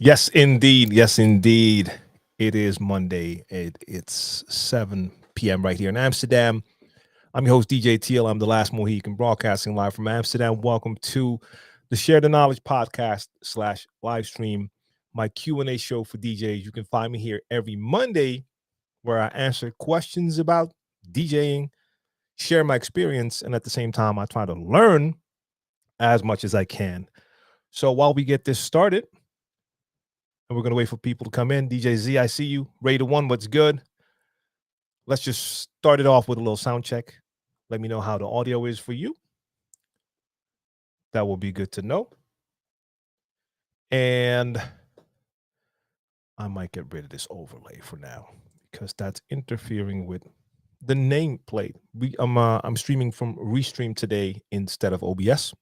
Yes, indeed. Yes, indeed. It is Monday. It's 7 p.m. right here in Amsterdam. I'm your host, DJ TLM, the last Mohican, broadcasting live from Amsterdam. Welcome to the Share the Knowledge podcast slash live stream, my Q&A show for DJs. You can find me here every Monday where I answer questions about DJing, share my experience, and at the same time, I try to learn as much as I can. So while we get this started, and we're going to wait for people to come in. DJ Z, I see you. Raider One, what's good? Let's just start it off with a little sound check. Let me know how the audio is for you. That will be good to know. And I might get rid of this overlay for now because that's interfering with the nameplate. I'm streaming from Restream today instead of OBS,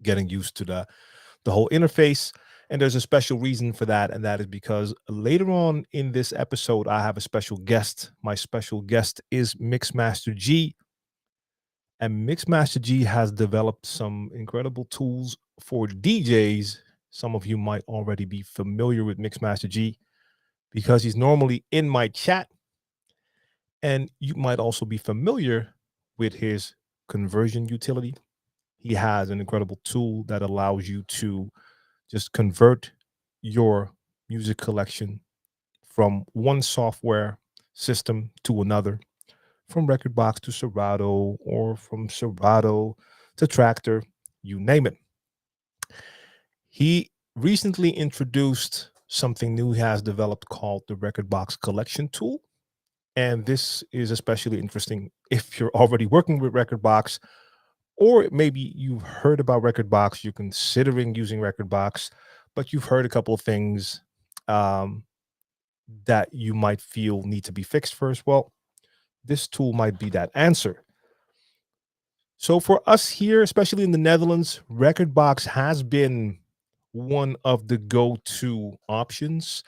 getting used to the whole interface. And there's a special reason for that, and that is because later on in this episode, I have a special guest. My special guest is Mixmaster G, and Mixmaster G has developed some incredible tools for DJs. Some of you might already be familiar with Mixmaster G because he's normally in my chat, and you might also be familiar with his conversion utility. He has an incredible tool that allows you to just convert your music collection from one software system to another, from Rekordbox to Serato, or from Serato to Tractor, you name it. He recently introduced something new he has developed called the Rekordbox Collection Tool. And this is especially interesting if you're already working with Rekordbox, or maybe you've heard about Rekordbox, you're considering using Rekordbox, but you've heard a couple of things um, that you might feel need to be fixed first. Well, this tool might be that answer. So for us here, especially in the Netherlands, Rekordbox has been one of the go-to options.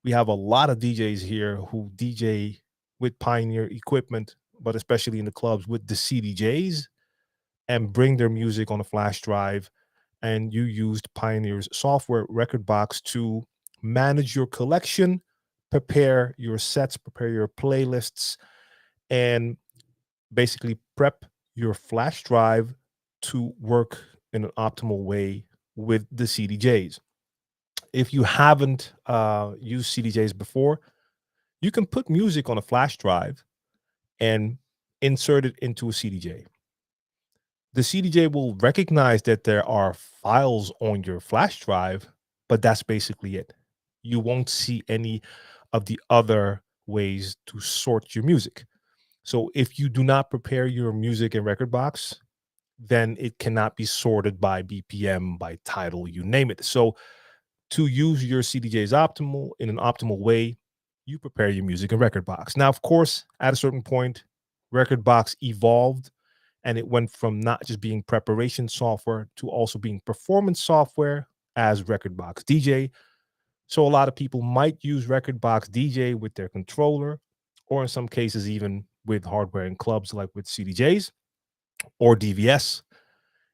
We have a lot of DJs here who DJ with Pioneer equipment, but especially in the clubs with the CDJs, and bring their music on a flash drive. And you used Pioneer's software, Rekordbox, to manage your collection, prepare your sets, prepare your playlists, and basically prep your flash drive to work in an optimal way with the CDJs. If you haven't used CDJs before, you can put music on a flash drive and insert it into a CDJ. The CDJ will recognize that there are files on your flash drive, but that's basically it. You won't see any of the other ways to sort your music. So if you do not prepare your music in Rekordbox, then it cannot be sorted by BPM, by title, you name it. So to use your CDJs optimal in an optimal way, you prepare your music in Rekordbox. Now, of course, at a certain point, Rekordbox evolved and it went from not just being preparation software to also being performance software as Rekordbox DJ. So a lot of people might use Rekordbox DJ with their controller, or in some cases, even with hardware in clubs like with CDJs or DVS.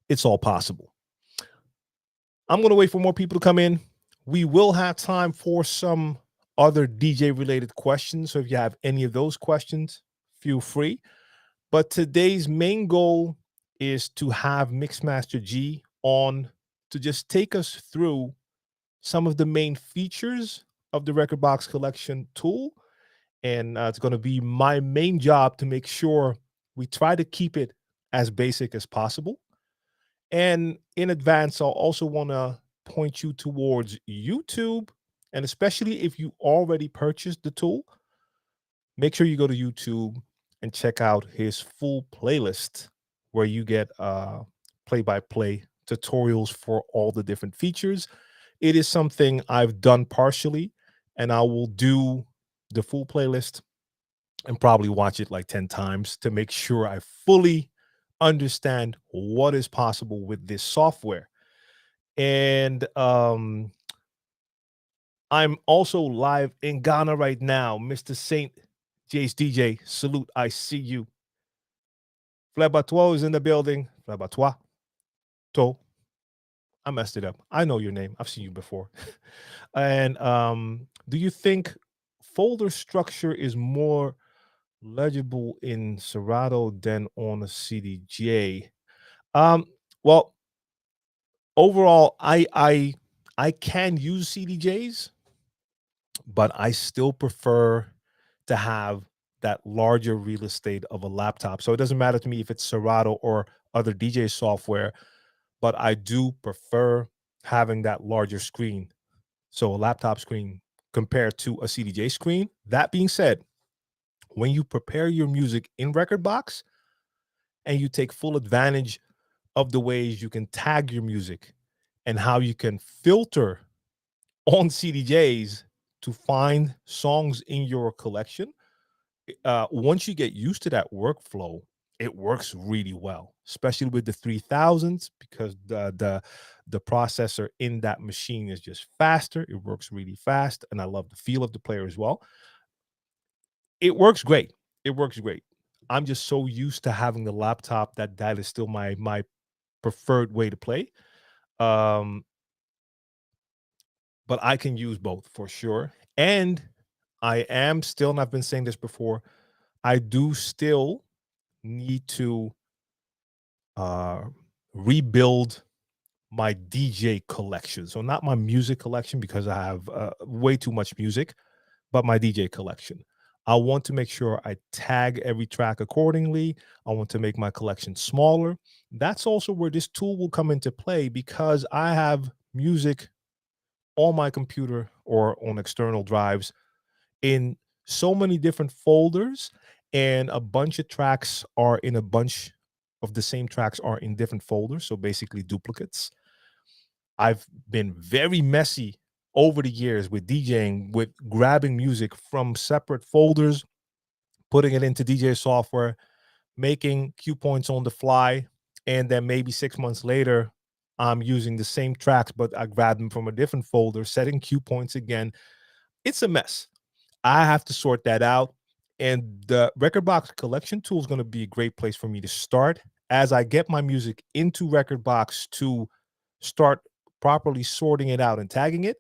It's all possible. I'm going to wait for more people to come in. We will have time for some other DJ related questions. So if you have any of those questions, feel free. But today's main goal is to have Mixmaster G on to just take us through some of the main features of the Rekordbox Collection Tool. And it's going to be my main job to make sure we try to keep it as basic as possible. And in advance, I'll also want to point you towards YouTube. And especially if you already purchased the tool, make sure you go to YouTube and check out his full playlist where you get play-by-play tutorials for all the different features. It is something I've done partially, and I will do the full playlist and probably watch it like 10 times to make sure I fully understand what is possible with this software. And I'm also live in Ghana right now. Mr. Saint J's DJ, salute, I see you. Flabatois is in the building. Flabatois, to, I messed it up. I know your name. I've seen you before. And do you think folder structure is more legible in Serato than on a CDJ? Um, well, overall, I can use CDJs, but I still prefer to have that larger real estate of a laptop. So it doesn't matter to me if it's Serato or other DJ software, but I do prefer having that larger screen. So a laptop screen compared to a CDJ screen. That being said, when you prepare your music in Rekordbox and you take full advantage of the ways you can tag your music and how you can filter on CDJs to find songs in your collection, once you get used to that workflow, it works really well, especially with the 3000s, because the processor in that machine is just faster. It works really fast, and I love the feel of the player as well. It works great. It works great. I'm just so used to having the laptop that that is still my preferred way to play. Um, but I can use both for sure. And I am still, and I've been saying this before, I do still need to uh, rebuild my DJ collection. So not my music collection because I have way too much music, but my DJ collection. I want to make sure I tag every track accordingly. I want to make my collection smaller. That's also where this tool will come into play because I have music on my computer or on external drives in so many different folders, and a bunch of tracks are in a bunch of the same tracks are in different folders, so basically duplicates. I've been very messy over the years with DJing, with grabbing music from separate folders, putting it into DJ software, making cue points on the fly, and then maybe 6 months later I'm using the same tracks but I grabbed them from a different folder, setting cue points again. It's a mess. I have to sort that out. And the Rekordbox Collection Tool is going to be a great place for me to start as I get my music into Rekordbox to start properly sorting it out and tagging it.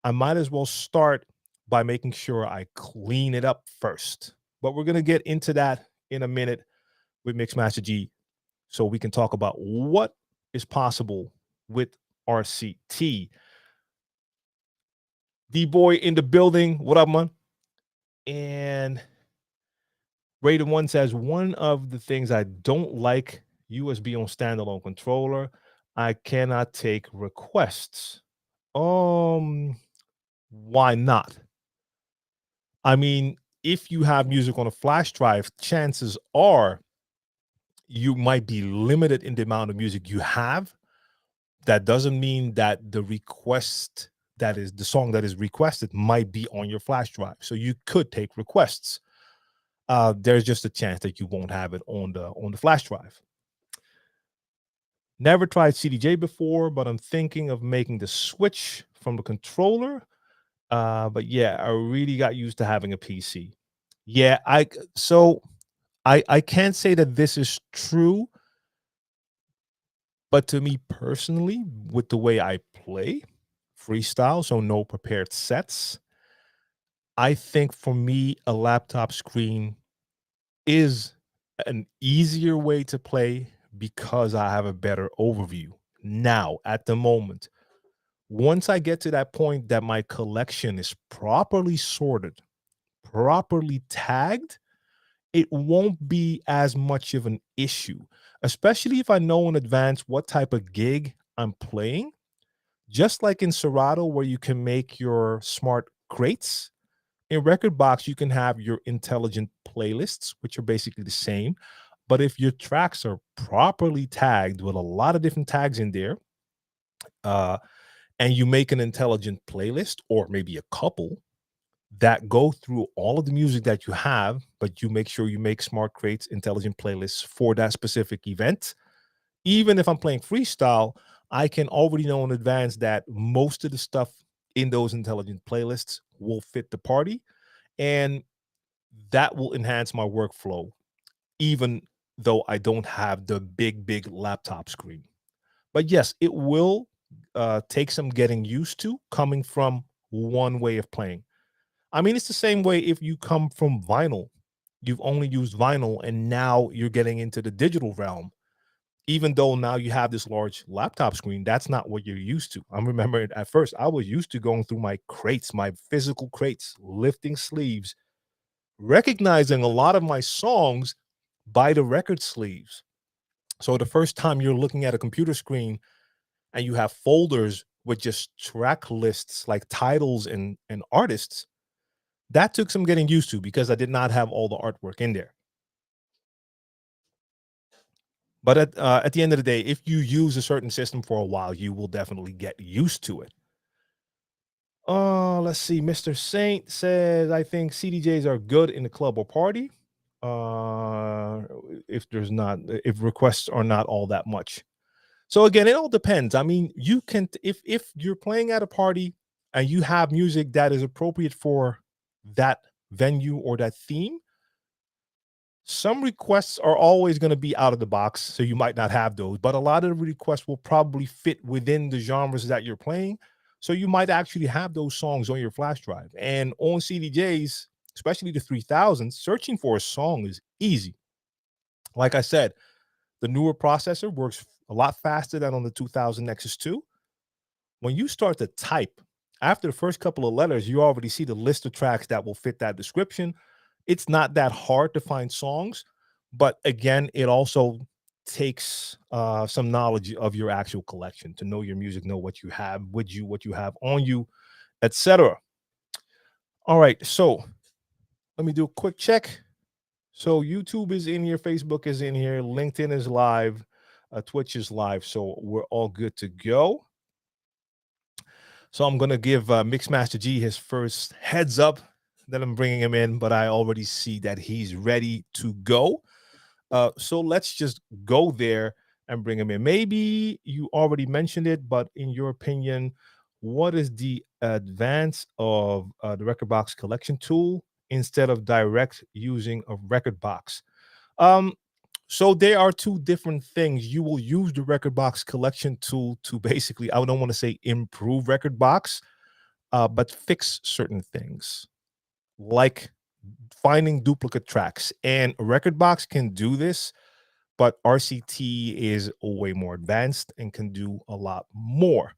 I might as well start by making sure I clean it up first. But we're going to get into that in a minute with Mixmaster G so we can talk about what is possible with RCT. D-Boy in the building. What up, man? And Rated One says one of the things I don't like USB on standalone controller, I cannot take requests. Why not? I mean, if you have music on a flash drive, chances are you might be limited in the amount of music you have. That doesn't mean that the request that is the song that is requested might be on your flash drive. So you could take requests. There's just a chance that you won't have it on the flash drive. Never tried CDJ before, but I'm thinking of making the switch from the controller. But yeah, I really got used to having a PC. Yeah, I can't say that this is true, but to me personally, with the way I play freestyle, so no prepared sets, I think for me a laptop screen is an easier way to play because I have a better overview now at the moment. Once I get to that point that my collection is properly sorted, properly tagged, it won't be as much of an issue, especially if I know in advance what type of gig I'm playing. Just like in Serato, where you can make your smart crates, in Rekordbox, you can have your intelligent playlists, which are basically the same. But if your tracks are properly tagged with a lot of different tags in there, uh, and you make an intelligent playlist or maybe a couple that go through all of the music that you have, but you make sure you make smart crates, intelligent playlists for that specific event. Even if I'm playing freestyle, I can already know in advance that most of the stuff in those intelligent playlists will fit the party. And that will enhance my workflow, even though I don't have the big laptop screen. But yes, it will takes some getting used to coming from one way of playing. I mean, it's the same way if you come from vinyl. You've only used vinyl and now you're getting into the digital realm. Even though now you have this large laptop screen, that's not what you're used to. I remember at first I was used to going through my crates, my physical crates, lifting sleeves, recognizing a lot of my songs by the record sleeves. So the first time you're looking at a computer screen and you have folders with just track lists like titles and artists, that took some getting used to because I did not have all the artwork in there. But at the end of the day, if you use a certain system for a while, you will definitely get used to it. Let's see. Mr. Saint says, I think CDJs are good in the club or party. If there's not, if requests are not all that much. So again, it all depends. I mean, you can, if you're playing at a party and you have music that is appropriate for that venue or that theme, some requests are always going to be out of the box, so you might not have those, but a lot of the requests will probably fit within the genres that you're playing. So you might actually have those songs on your flash drive. And on CDJs, especially the 3000s, searching for a song is easy. Like I said, the newer processor works a lot faster than on the 2000 Nexus 2. When you start to type, after the first couple of letters, you already see the list of tracks that will fit that description. It's not that hard to find songs, but again, it also takes some knowledge of your actual collection to know your music, know what you have with you, what you have on you, etc. All right, so let me do a quick check. So YouTube is in here, Facebook is in here, LinkedIn is live, Twitch is live, so we're all good to go. So I'm gonna give Mixmaster G his first heads up that I'm bringing him in, but I already see that he's ready to go. So let's just go there and bring him in. Maybe you already mentioned it, but in your opinion, what is the advance of the Rekordbox Collection Tool instead of direct using a Rekordbox? So there are two different things. You will use the Rekordbox Collection Tool to basically, I don't want to say improve Rekordbox, but fix certain things like finding duplicate tracks. And Rekordbox can do this, but RCT is way more advanced and can do a lot more.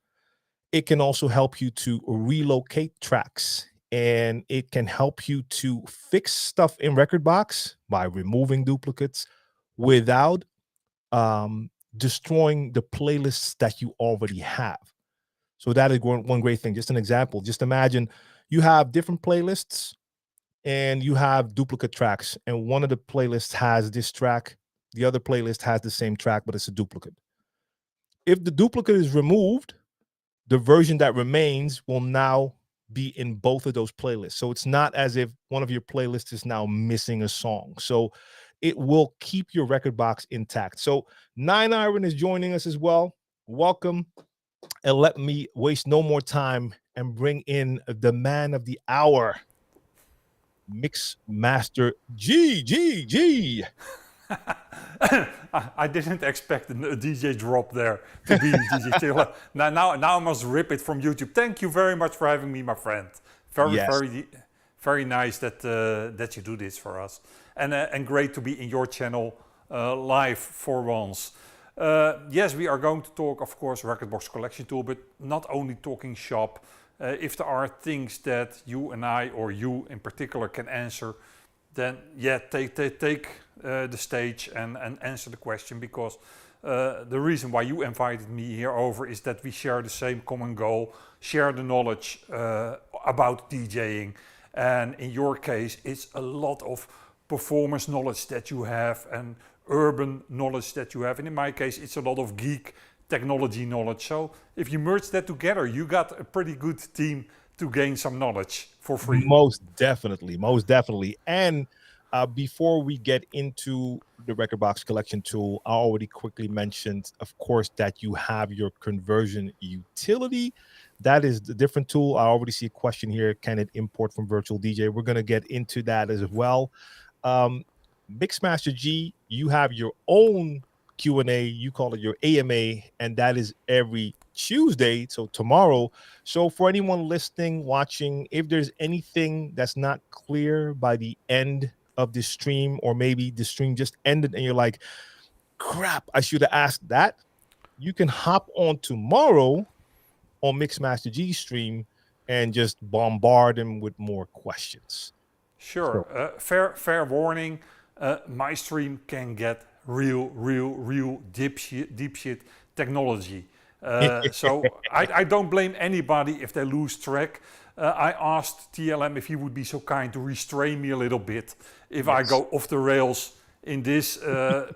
It can also help you to relocate tracks, and it can help you to fix stuff in Rekordbox by removing duplicates without destroying the playlists that you already have. So that is one great thing. Just an example. Just imagine you have different playlists and you have duplicate tracks, and one of the playlists has this track, the other playlist has the same track, but it's a duplicate. If the duplicate is removed, the version that remains will now be in both of those playlists. So it's not as if one of your playlists is now missing a song. So it will keep your Rekordbox intact. So 9iron is joining us as well. Welcome. And let me waste no more time and bring in the man of the hour, Mixmaster G. I didn't expect a DJ drop there to be DJ Chiller. Now I must rip it from YouTube. Thank you very much for having me, my friend. Very nice that that you do this for us, and great to be in your channel live for once. Yes, we are going to talk, of course, Rekordbox Collection Tool, but not only talking shop. If there are things that you and I, or you in particular, can answer, then yeah, take the stage and answer the question, because the reason why you invited me here over is that we share the same common goal, share the knowledge about DJing. And in your case, it's a lot of performance knowledge that you have and urban knowledge that you have. And in my case, it's a lot of geek technology knowledge. So if you merge that together, you got a pretty good team to gain some knowledge for free. Most definitely. And before we get into the Rekordbox Collection Tool, I already quickly mentioned, of course, that you have your conversion utility. That is the different tool. I already see a question here. Can it import from Virtual DJ? We're going to get into that as well. Mixmaster G, you have your own Q&A. You call it your AMA, and that is every Tuesday, so tomorrow. So for anyone listening, watching, if there's anything that's not clear by the end of the stream, or maybe the stream just ended and you're like, crap, I should have asked that, you can hop on tomorrow on Mixmaster G stream and just bombard him with more questions. Sure. Fair warning. My stream can get real deep shit technology. So I don't blame anybody if they lose track. I asked TLM if he would be so kind to restrain me a little bit if I go off the rails in this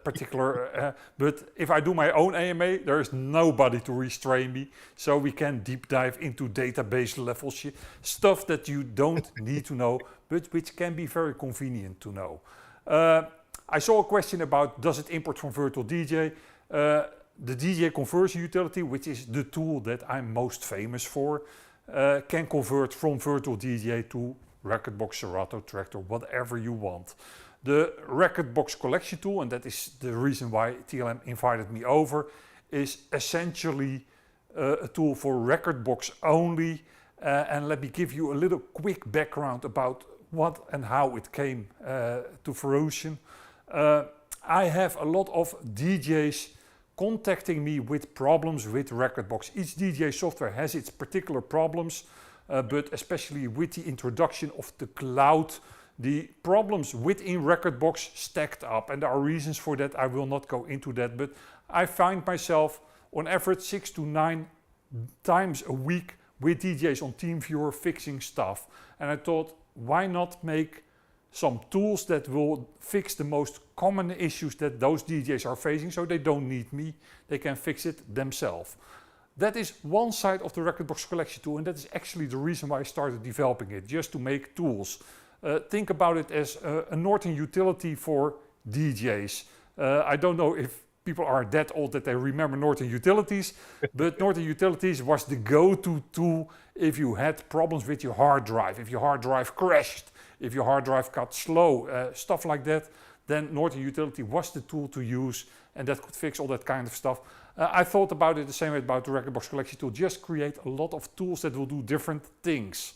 particular. But if I do my own AMA, there is nobody to restrain me. So we can deep dive into database level shit, stuff that you don't need to know, but which can be very convenient to know. I saw a question about, does it import from Virtual DJ? The DJ conversion utility, which is the tool that I'm most famous for, can convert from Virtual DJ to Rekordbox, Serato, Tractor, whatever you want. The Rekordbox Collection Tool, and that is the reason why TLM invited me over, is essentially a tool for Rekordbox only. And let me give you a little quick background about what and how it came to fruition. I have a lot of DJs contacting me with problems with Rekordbox. Each DJ software has its particular problems, but especially with the introduction of the cloud, the problems within Rekordbox stacked up, and there are reasons for that. I will not go into that, but I find myself on average 6 to 9 times a week with DJs on TeamViewer fixing stuff. And I thought, why not make some tools that will fix the most common issues that those DJs are facing, so they don't need me, they can fix it themselves. That is one side of the Rekordbox Collection Tool, and that is actually the reason why I started developing it, just to make tools. Think about it as a Norton utility for DJs. I don't know if people are that old that they remember Norton Utilities, but Norton Utilities was the go-to tool if you had problems with your hard drive, if your hard drive crashed, if your hard drive got slow, stuff like that, then Norton Utility was the tool to use, and that could fix all that kind of stuff. I thought about it the same way about the Rekordbox Collection Tool, just create a lot of tools that will do different things.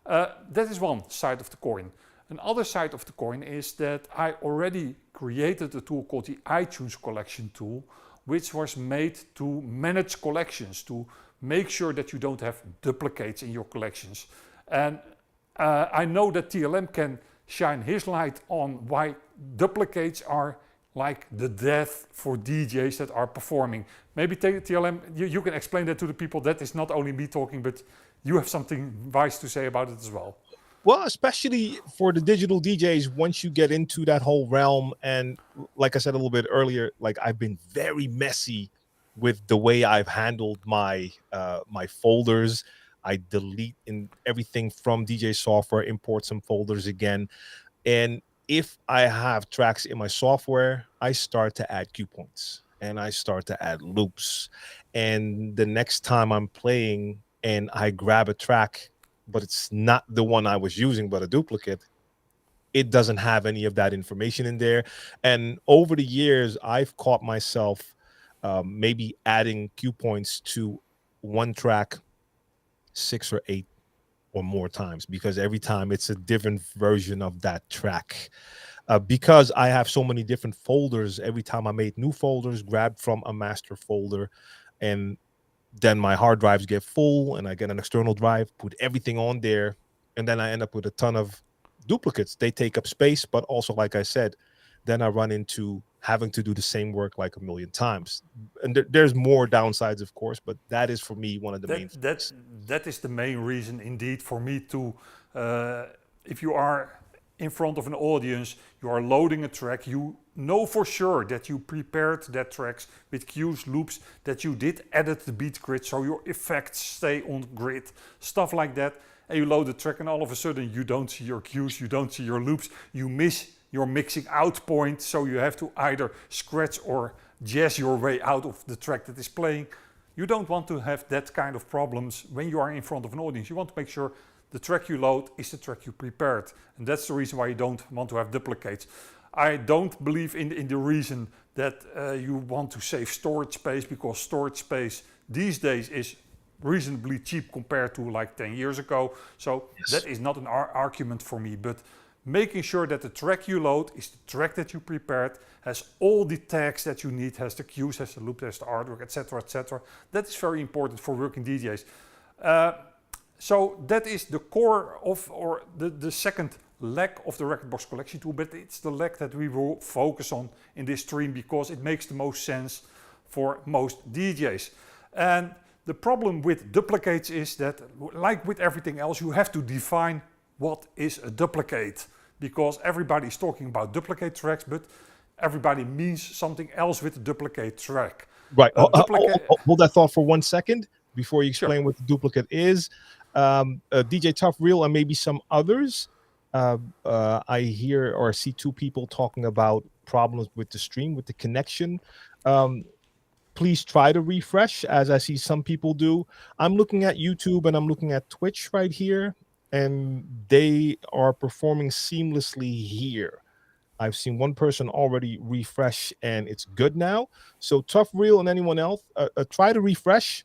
That is one side of the coin. Another side of the coin is that I already created a tool called the iTunes Collection Tool, which was made to manage collections, to make sure that you don't have duplicates in your collections. And I know that TLM can shine his light on why duplicates are like the death for DJs that are performing. Maybe TLM, you can explain that to the people. That is not only me talking, but you have something wise to say about it as well. Well, especially for the digital DJs, once you get into that whole realm, and like I said a little bit earlier, like I've been very messy with the way I've handled my my folders. I delete everything from DJ software, import some folders again. And if I have tracks in my software, I start to add cue points and I start to add loops. And the next time I'm playing and I grab a track, but it's not the one I was using, but a duplicate, it doesn't have any of that information in there. And over the years, I've caught myself maybe adding cue points to one track 6 or 8 or more times, because every time it's a different version of that track. Because I have so many different folders, every time I made new folders, grabbed from a master folder, and then my hard drives get full and I get an external drive, put everything on there, and then I end up with a ton of duplicates. They take up space, but also, like I said, then I run into having to do the same work like a million times. And there's more downsides, of course, but that is for me one of the main things. That is the main reason indeed for me to, if you are in front of an audience, you are loading a track, you know for sure that you prepared that tracks with cues, loops, that you did edit the beat grid so your effects stay on grid, stuff like that. And you load the track and all of a sudden you don't see your cues, you don't see your loops, you miss your mixing out point, so you have to either scratch or jazz your way out of the track that is playing. You don't want to have that kind of problems when you are in front of an audience. You want to make sure the track you load is the track you prepared. And that's the reason why you don't want to have duplicates. I don't believe in the reason that you want to save storage space, because storage space these days is reasonably cheap compared to like 10 years ago. So that is not an argument for me, but making sure that the track you load is the track that you prepared, has all the tags that you need, has the cues, has the loop, has the artwork, etc., etc. That is very important for working DJs. So that is the core of, or the second leg of the Rekordbox Collection Tool, but it's the leg that we will focus on in this stream because it makes the most sense for most DJs. And the problem with duplicates is that, like with everything else, you have to define what is a duplicate, because everybody is talking about duplicate tracks, but everybody means something else with a duplicate track. Right. Hold that thought for 1 second before you explain Sure. what the duplicate is. DJ Tough Real and maybe some others. I hear or see two people talking about problems with the stream, with the connection. Please try to refresh, as I see some people do. I'm looking at YouTube and I'm looking at Twitch right here, and they are performing seamlessly here. I've seen one person already refresh and it's good now. So Tough Real and anyone else, try to refresh.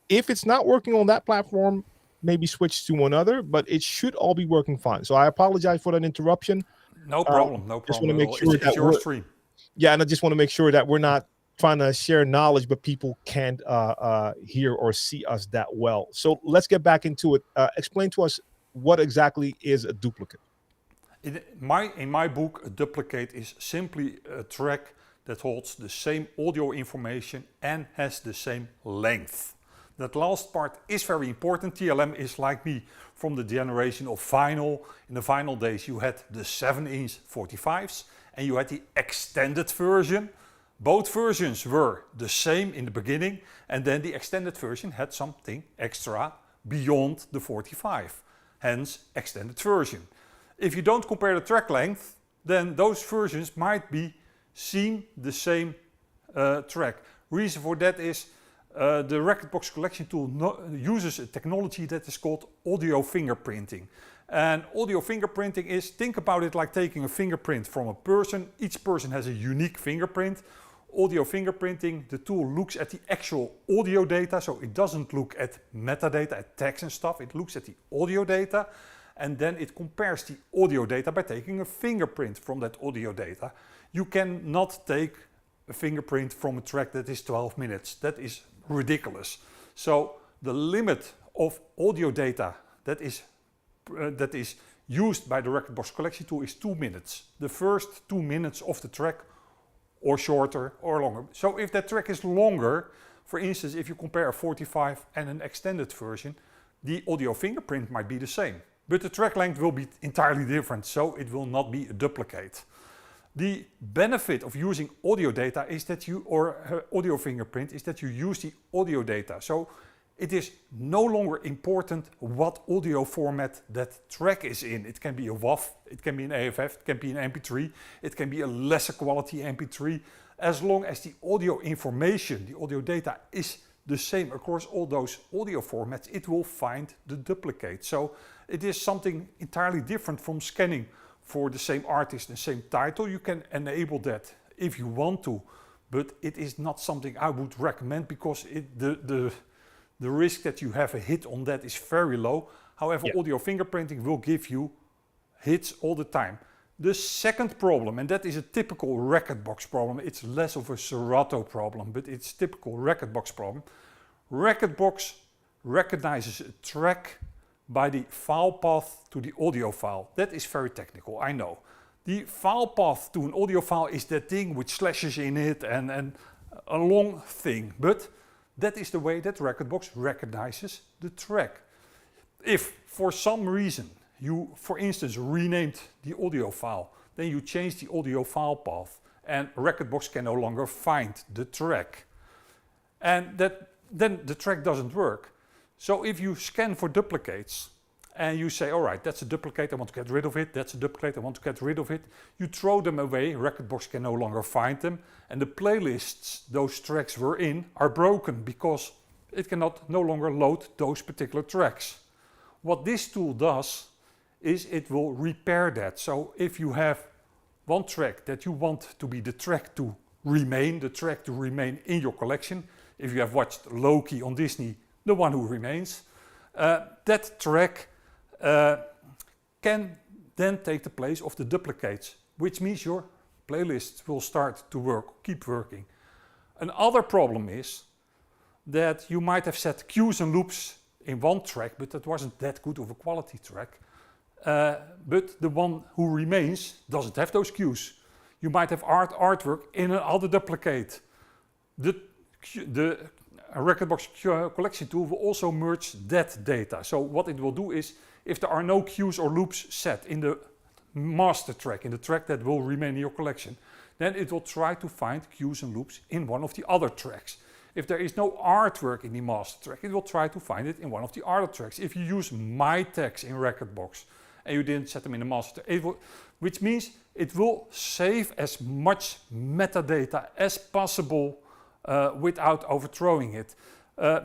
If it's not working on that platform, maybe switch to another, but it should all be working fine. So I apologize for that interruption. No problem, no Just problem. want to make sure it's your stream. Yeah, and I just want to make sure that we're not trying to share knowledge, but people can't hear or see us that well. So let's get back into it. Explain to us what exactly is a duplicate. In my book, a duplicate is simply a track that holds the same audio information and has the same length. That last part is very important. TLM is like me from the generation of vinyl. In the vinyl days you had the 7-inch 45s and you had the extended version. Both versions were the same in the beginning, and then the extended version had something extra beyond the 45, hence extended version. If you don't compare the track length, then those versions might be seen the same track. Reason for that is the Rekordbox Collection Tool uses a technology that is called audio fingerprinting. And audio fingerprinting is, think about it like taking a fingerprint from a person. Each person has a unique fingerprint. Audio fingerprinting, the tool looks at the actual audio data, so it doesn't look at metadata, at text and stuff. It looks at the audio data, and then it compares the audio data by taking a fingerprint from that audio data. You cannot take a fingerprint from a track that is 12 minutes. That is ridiculous. So the limit of audio data that is used by the Rekordbox Collection Tool is 2 minutes. The first 2 minutes of the track, or shorter or longer. So if that track is longer, for instance, if you compare a 45 and an extended version, the audio fingerprint might be the same, but the track length will be entirely different, so it will not be a duplicate. The benefit of using audio data is that audio fingerprint is that you use the audio data. So it is no longer important what audio format that track is in. It can be a WAV, it can be an AFF, it can be an MP3, it can be a lesser quality MP3. As long as the audio information, the audio data is the same across all those audio formats, it will find the duplicate. So it is something entirely different from scanning for the same artist and same title. You can enable that if you want to, but it is not something I would recommend because the risk that you have a hit on that is very low. However, audio fingerprinting will give you hits all the time. The second problem, and that is a typical Rekordbox problem, it's less of a Serato problem, but it's a typical Rekordbox problem. Rekordbox recognizes a track by the file path to the audio file. That is very technical, I know. The file path to an audio file is that thing with slashes in it and a long thing, but that is the way that Rekordbox recognizes the track. If for some reason you, for instance, renamed the audio file, then you change the audio file path and Rekordbox can no longer find the track. And then the track doesn't work. So if you scan for duplicates and you say, all right, that's a duplicate, I want to get rid of it, that's a duplicate, I want to get rid of it, you throw them away, Rekordbox can no longer find them, and the playlists those tracks were in are broken because it cannot no longer load those particular tracks. What this tool does is it will repair that. So if you have one track that you want to be the track to remain, the track to remain in your collection. If you have watched Loki on Disney, the one who remains, that track can then take the place of the duplicates, which means your playlists will start to work, keep working. Another problem is that you might have set cues and loops in one track, but that wasn't that good of a quality track. But the one who remains doesn't have those cues. You might have artwork in another duplicate. The Rekordbox Collection Tool will also merge that data. So what it will do is, if there are no cues or loops set in the master track, in the track that will remain in your collection, then it will try to find cues and loops in one of the other tracks. If there is no artwork in the master track, it will try to find it in one of the other tracks. If you use my tags in Rekordbox and you didn't set them in the master track, which means it will save as much metadata as possible without overthrowing it.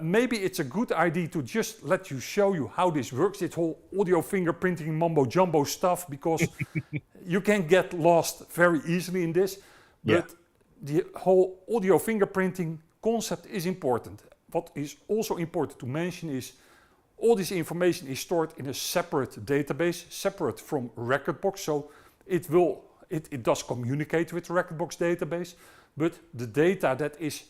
Maybe it's a good idea to just let you show you how this works, this whole audio fingerprinting mumbo jumbo stuff, because you can get lost very easily in this. But the whole audio fingerprinting concept is important. What is also important to mention is all this information is stored in a separate database, separate from Rekordbox. So it does communicate with the Rekordbox database, but the data that is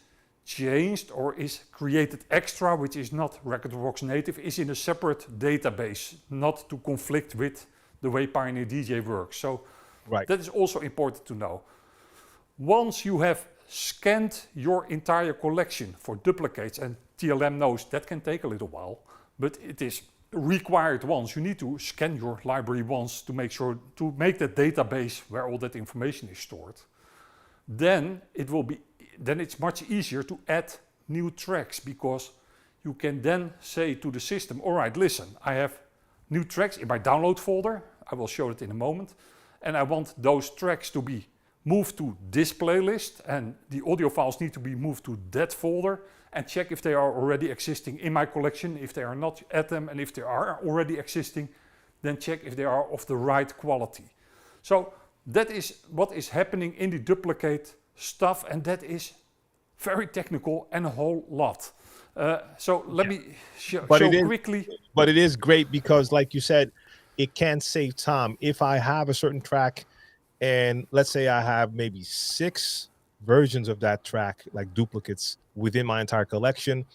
changed or is created extra, which is not Rekordbox native, is in a separate database, not to conflict with the way Pioneer DJ works. So that is also important to know. Once you have scanned your entire collection for duplicates, and TLM knows that can take a little while, but it is required once. You need to scan your library once to make sure to make that database where all that information is stored. Then it's much easier to add new tracks, because you can then say to the system, all right, listen, I have new tracks in my download folder. I will show it in a moment. And I want those tracks to be moved to this playlist, and the audio files need to be moved to that folder, and check if they are already existing in my collection. If they are not, add them, and if they are already existing, then check if they are of the right quality. So that is what is happening in the duplicate stuff, and that is very technical and a whole lot. So let me show quickly. But it is great because, like you said, it can save time. If I have a certain track, and let's say I have maybe 6 versions of that track, like duplicates within my entire collection,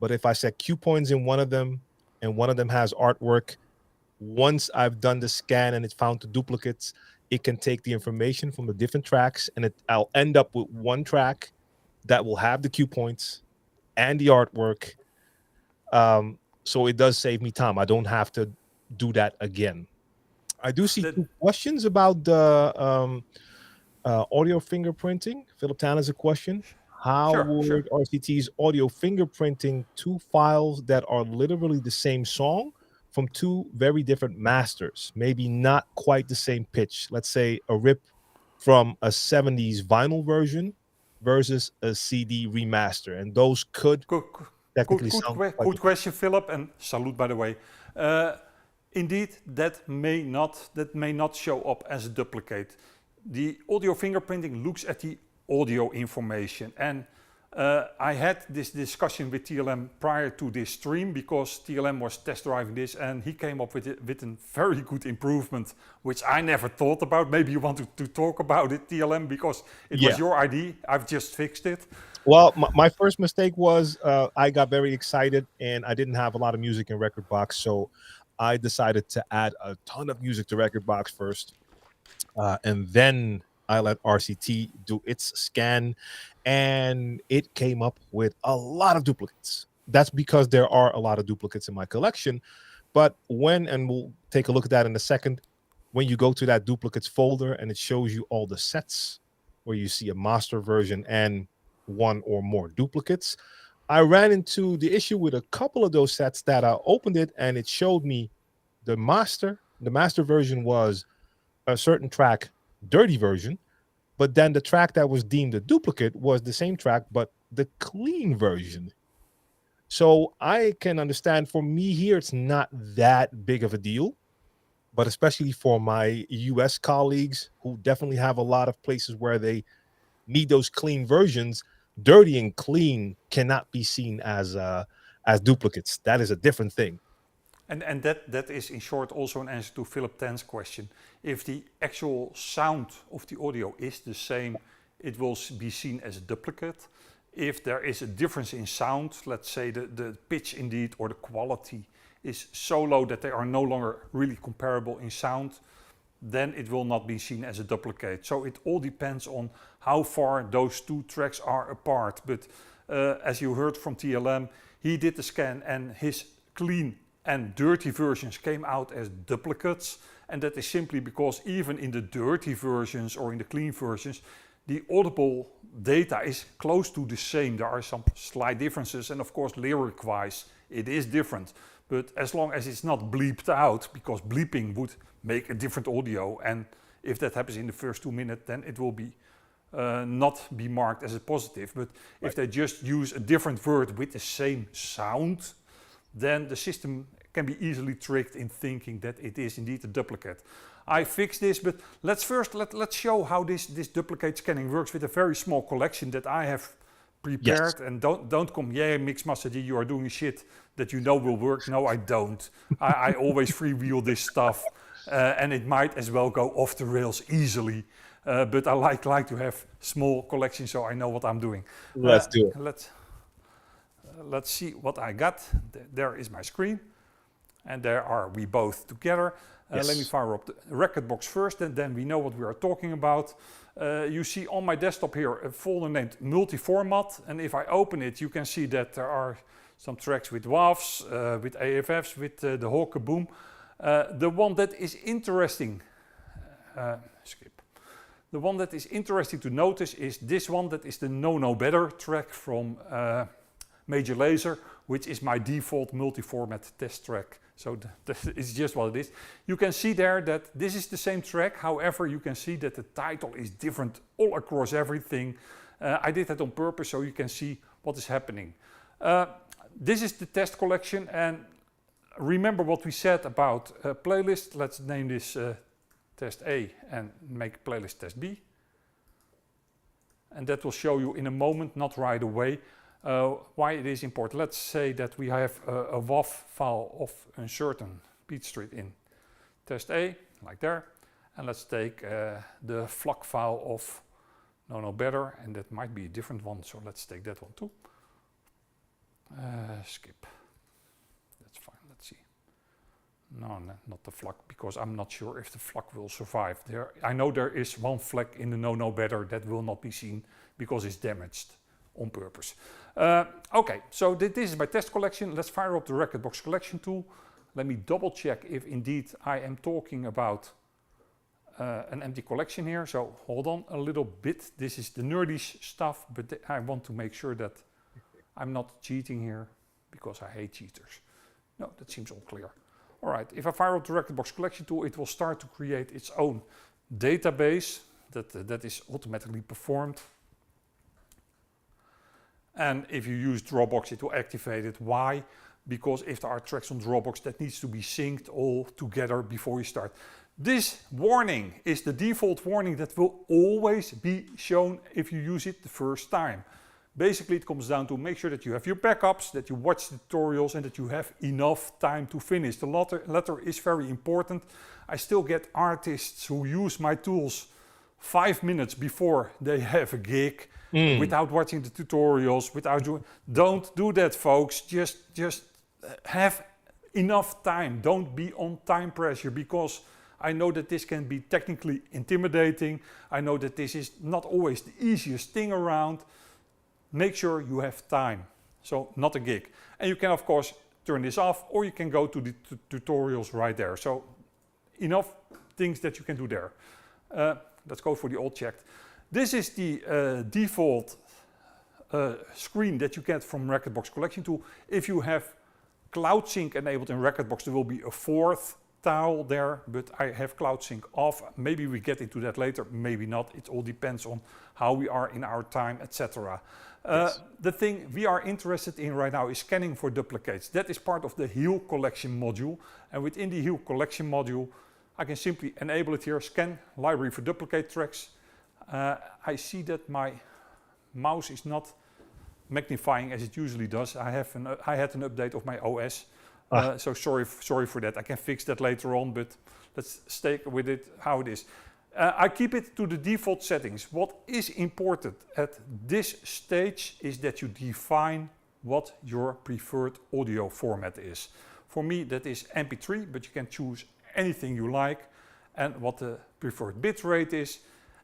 but if I set cue points in one of them and one of them has artwork, once I've done the scan and it's found the duplicates, it can take the information from the different tracks, and I'll end up with one track that will have the cue points and the artwork. So it does save me time. I don't have to do that again. I do see 2 questions about the audio fingerprinting. Philip Tan has a question. How would RCT's audio fingerprinting 2 files that are literally the same song from 2 very different masters, maybe not quite the same pitch? Let's say a rip from a 70s vinyl version versus a CD remaster, and those could technically sound good question, Philip, and salute, by the way. Indeed, that may not show up as a duplicate. The audio fingerprinting looks at the audio information, and I had this discussion with TLM prior to this stream, because TLM was test driving this, and he came up with a very good improvement, which I never thought about. Maybe you want to talk about it, TLM, because it was your idea. I've just fixed it. Well, my first mistake was I got very excited and I didn't have a lot of music in Rekordbox, so I decided to add a ton of music to Rekordbox first, and then I let RCT do its scan, and it came up with a lot of duplicates. That's because there are a lot of duplicates in my collection. But and we'll take a look at that in a second, when you go to that duplicates folder and it shows you all the sets where you see a master version and 1 or more duplicates, I ran into the issue with a couple of those sets that I opened it and it showed me the master version was a certain track, dirty version, but then the track that was deemed a duplicate was the same track, but the clean version. So I can understand, for me here, it's not that big of a deal, but especially for my US colleagues who definitely have a lot of places where they need those clean versions. Dirty and clean cannot be seen as duplicates. That is a different thing. And that is in short also an answer to Philip Tan's question. If the actual sound of the audio is the same, it will be seen as a duplicate. If there is a difference in sound, let's say the pitch indeed or the quality is so low that they are no longer really comparable in sound, then it will not be seen as a duplicate. So it all depends on how far those two tracks are apart. But as you heard from TLM, he did the scan and his clean and dirty versions came out as duplicates. And that is simply because even in the dirty versions or in the clean versions, the audible data is close to the same. There are some slight differences, and of course lyric-wise it is different. But as long as it's not bleeped out, because bleeping would make a different audio, and if that happens in the first 2 minutes, then it will be not be marked as a positive. But if they just use a different word with the same sound, then the system can be easily tricked in thinking that it is indeed a duplicate. I fixed this, but let's show how this duplicate scanning works with a very small collection that I have prepared. Yes. And don't come, yeah, Mixmaster G, you are doing shit that you know will work. No, I don't. I always freewheel this stuff, and it might as well go off the rails easily. But I like to have small collections so I know what I'm doing. Let's do it. Let's see what I got. There is my screen, and there are we both together. Yes. Let me fire up the Rekordbox first, and then we know what we are talking about. You see on my desktop here a folder named multi-format, and if I open it, you can see that there are some tracks with WAVs, with AFFs, with the whole kaboom. The one that is interesting, skip. The one that is interesting to notice is this one, that is the No Better track from Major Lazer, which is my default multi-format test track. So it's just what it is. You can see there that this is the same track. However, you can see that the title is different all across everything. I did that on purpose so you can see what is happening. This is the test collection, and remember what we said about playlist. Let's name this test A and make playlist test B. And that will show you in a moment, not right away, why it is important. Let's say that we have a WAV file of a certain beat street in test A, like there. And let's take the FLAC file of No Better, and that might be a different one, so let's take that one too. Skip. That's fine, let's see. No, not the FLAC, because I'm not sure if the FLAC will survive. I know there is one FLAC in the No Better that will not be seen because it's damaged on purpose. Okay, so this is my test collection. Let's fire up the Rekordbox Collection Tool. Let me double check if indeed I am talking about an empty collection here. So hold on a little bit. This is the nerdy stuff, but I want to make sure that I'm not cheating here, because I hate cheaters. No, that seems all clear. All right, if I fire up the Rekordbox Collection Tool, it will start to create its own database that is automatically performed. And if you use Dropbox, it will activate it. Why? Because if there are tracks on Dropbox, that needs to be synced all together before you start. This warning is the default warning that will always be shown if you use it the first time. Basically, it comes down to make sure that you have your backups, that you watch the tutorials, and that you have enough time to finish. The latter is very important. I still get artists who use my tools 5 minutes before they have a gig, without watching the tutorials, don't do that, folks. Just have enough time. Don't be on time pressure, because I know that this can be technically intimidating. I know that this is not always the easiest thing around. Make sure you have time. So not a gig. And you can of course turn this off, or you can go to the tutorials right there. So enough things that you can do there. Let's go for the all checked. This is the default screen that you get from Rekordbox Collection Tool. If you have Cloud Sync enabled in Rekordbox, there will be a fourth tile there, but I have Cloud Sync off. Maybe we get into that later, maybe not. It all depends on how we are in our time, etc. Yes. The thing we are interested in right now is scanning for duplicates. That is part of the Heal Collection module. And within the Heal Collection module, I can simply enable it here, scan library for duplicate tracks. I see that my mouse is not magnifying as it usually does. I had an update of my OS, so sorry for that. I can fix that later on, but let's stay with it how it is. I keep it to the default settings. What is important at this stage is that you define what your preferred audio format is. For me, that is MP3, but you can choose anything you like, and what the preferred bitrate is.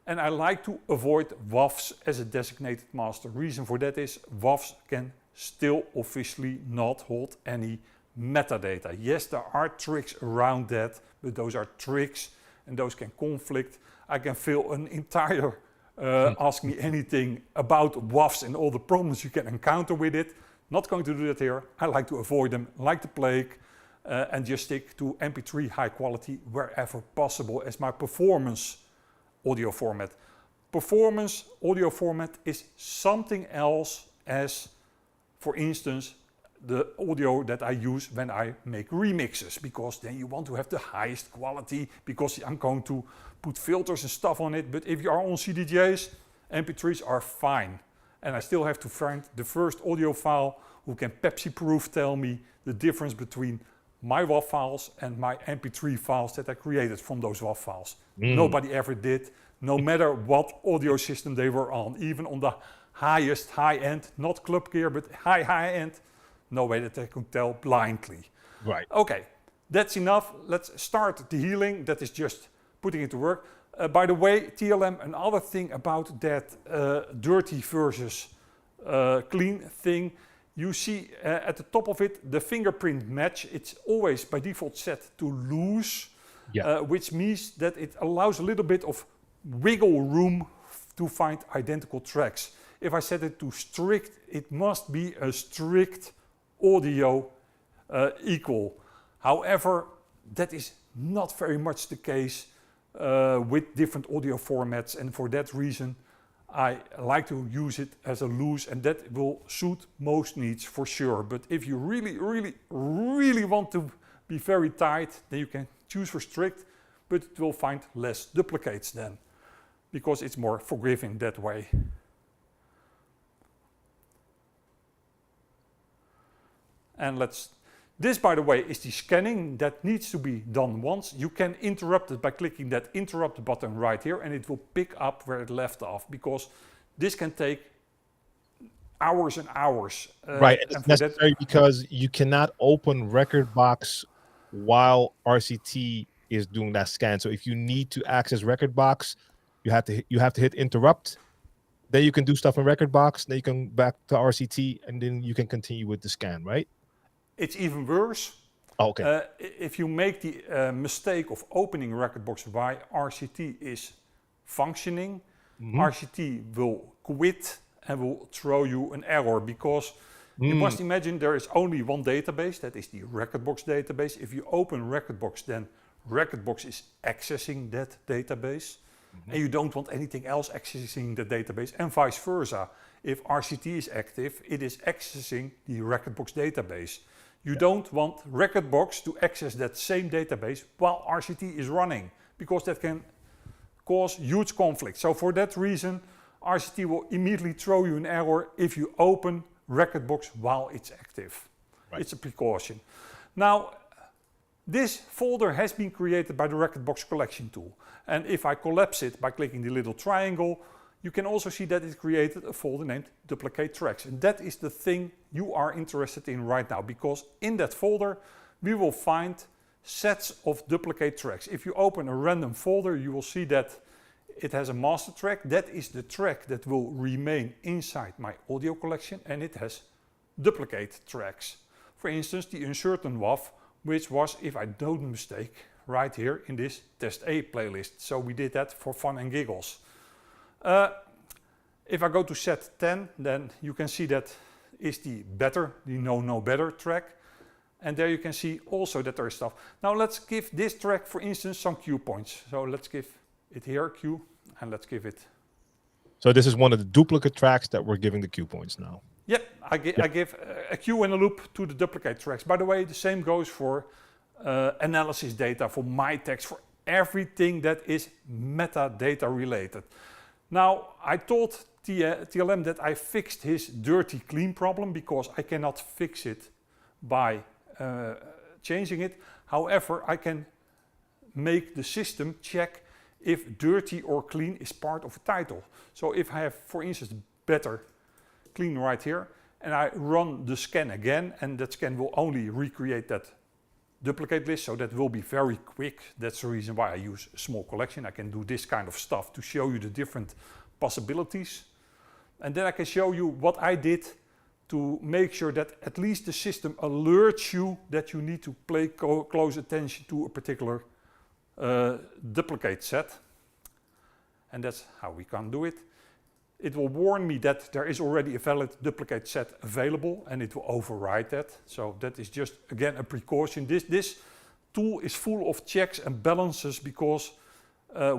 And I like to avoid WAVs as a designated master. Reason for that is WAVs can still officially not hold any metadata. Yes, there are tricks around that, but those are tricks and those can conflict. I can fill an entire Ask Me Anything about WAVs and all the problems you can encounter with it. Not going to do that here. I like to avoid them like the plague and just stick to MP3 high quality wherever possible as my performance audio format. Performance audio format is something else as, for instance, the audio that I use when I make remixes, because then you want to have the highest quality because I'm going to put filters and stuff on it. But if you are on CDJs, MP3s are fine. And I still have to find the first audio file who can Pepsi-proof tell me the difference between my WAV files and my MP3 files that I created from those WAV files. Nobody ever did, no matter what audio system they were on, even on the highest high-end, not club gear, but high-end, no way that they could tell blindly. Right. Okay, that's enough. Let's start the healing. That is just putting it to work. By the way, TLM, another thing about that dirty versus clean thing, you see at the top of it, the fingerprint match. It's always by default set to loose, which means that it allows a little bit of wiggle room to find identical tracks. If I set it to strict, it must be a strict audio equal. However, that is not very much the case with different audio formats, and for that reason I like to use it as a loose, and that will suit most needs for sure. But if you really want to be very tight, then you can choose for strict, but it will find less duplicates then, because it's more forgiving that way. And this, by the way, is the scanning that needs to be done once. You can interrupt it by clicking that interrupt button right here, and it will pick up where it left off, because this can take hours and hours. Right, and it's necessary because you cannot open Rekordbox while RCT is doing that scan. So if you need to access Rekordbox, you have to hit interrupt. Then you can do stuff in Rekordbox. Then you can back to RCT, and then you can continue with the scan. Right. It's even worse. Okay. If you make the mistake of opening Rekordbox while RCT is functioning, RCT will quit and will throw you an error, because you must imagine there is only one database, that is the Rekordbox database. If you open Rekordbox, then Rekordbox is accessing that database, and you don't want anything else accessing the database, and vice versa. If RCT is active, it is accessing the Rekordbox database. You don't want Rekordbox to access that same database while RCT is running, because that can cause huge conflict. So for that reason, RCT will immediately throw you an error if you open Rekordbox while it's active. Right. It's a precaution. Now, this folder has been created by the Rekordbox Collection Tool. And if I collapse it by clicking the little triangle, you can also see that it created a folder named Duplicate Tracks. And that is the thing you are interested in right now, because in that folder we will find sets of duplicate tracks. If you open a random folder, you will see that it has a master track. That is the track that will remain inside my audio collection, and it has duplicate tracks. For instance, the uncertain WAV, which was, if I don't mistake, right here in this Test A playlist. So we did that for fun and giggles. If I go to set 10, then you can see that is the no better track. And there you can see also that there is stuff. Now let's give this track, for instance, some cue points. So let's give it here, cue, and let's give it. So this is one of the duplicate tracks that we're giving the cue points now. Yep, I give a cue and a loop to the duplicate tracks. By the way, the same goes for analysis data, for my text, for everything that is metadata related. Now, I told TLM that I fixed his dirty clean problem because I cannot fix it by changing it. However, I can make the system check if dirty or clean is part of a title. So if I have, for instance, better clean right here, and I run the scan again, and that scan will only recreate that duplicate list, so that will be very quick. That's the reason why I use a small collection. I can do this kind of stuff to show you the different possibilities. And then I can show you what I did to make sure that at least the system alerts you that you need to pay close attention to a particular duplicate set. And that's how we can do it. It will warn me that there is already a valid duplicate set available, and it will override that. So that is just, again, a precaution. This tool is full of checks and balances because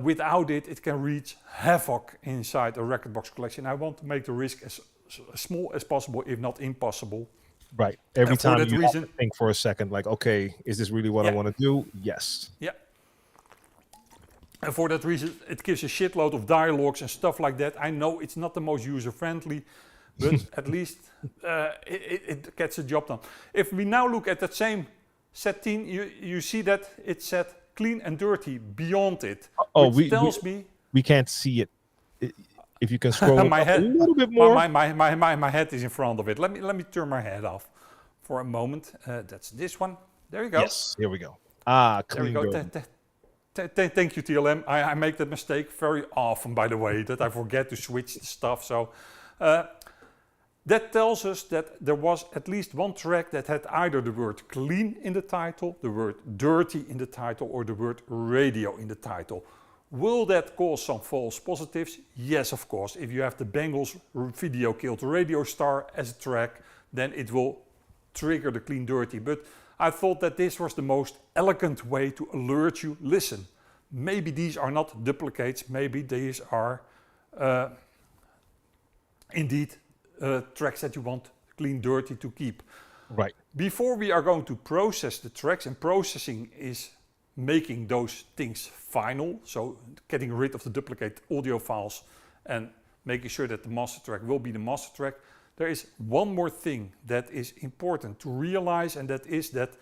without it, it can wreak havoc inside a Rekordbox collection. I want to make the risk as small as possible, if not impossible. Right. Every time you have to think for a second, like, okay, is this really what I want to do? Yes. Yeah. And for that reason, it gives a shitload of dialogues and stuff like that. I know it's not the most user-friendly, but at least it gets the job done. If we now look at that same setting, you see that it said clean and dirty beyond it. Which tells me... We can't see it. If you can scroll my head, a little bit more. My head is in front of it. Let me turn my head off for a moment. That's this one. There you go. Yes, here we go. Ah, clean. There we go. Thank you, TLM. I make that mistake very often, by the way, that I forget to switch the stuff. So that tells us that there was at least one track that had either the word clean in the title, the word dirty in the title, or the word radio in the title. Will that cause some false positives? Yes, of course. If you have the Bengals video killed radio star as a track, then it will trigger the clean dirty. But I thought that this was the most elegant way to alert you. Listen, maybe these are not duplicates. Maybe these are indeed tracks that you want clean dirty to keep. Right. Before we are going to process the tracks, and processing is making those things final, so getting rid of the duplicate audio files and making sure that the master track will be the master track. There is one more thing that is important to realize, and that is that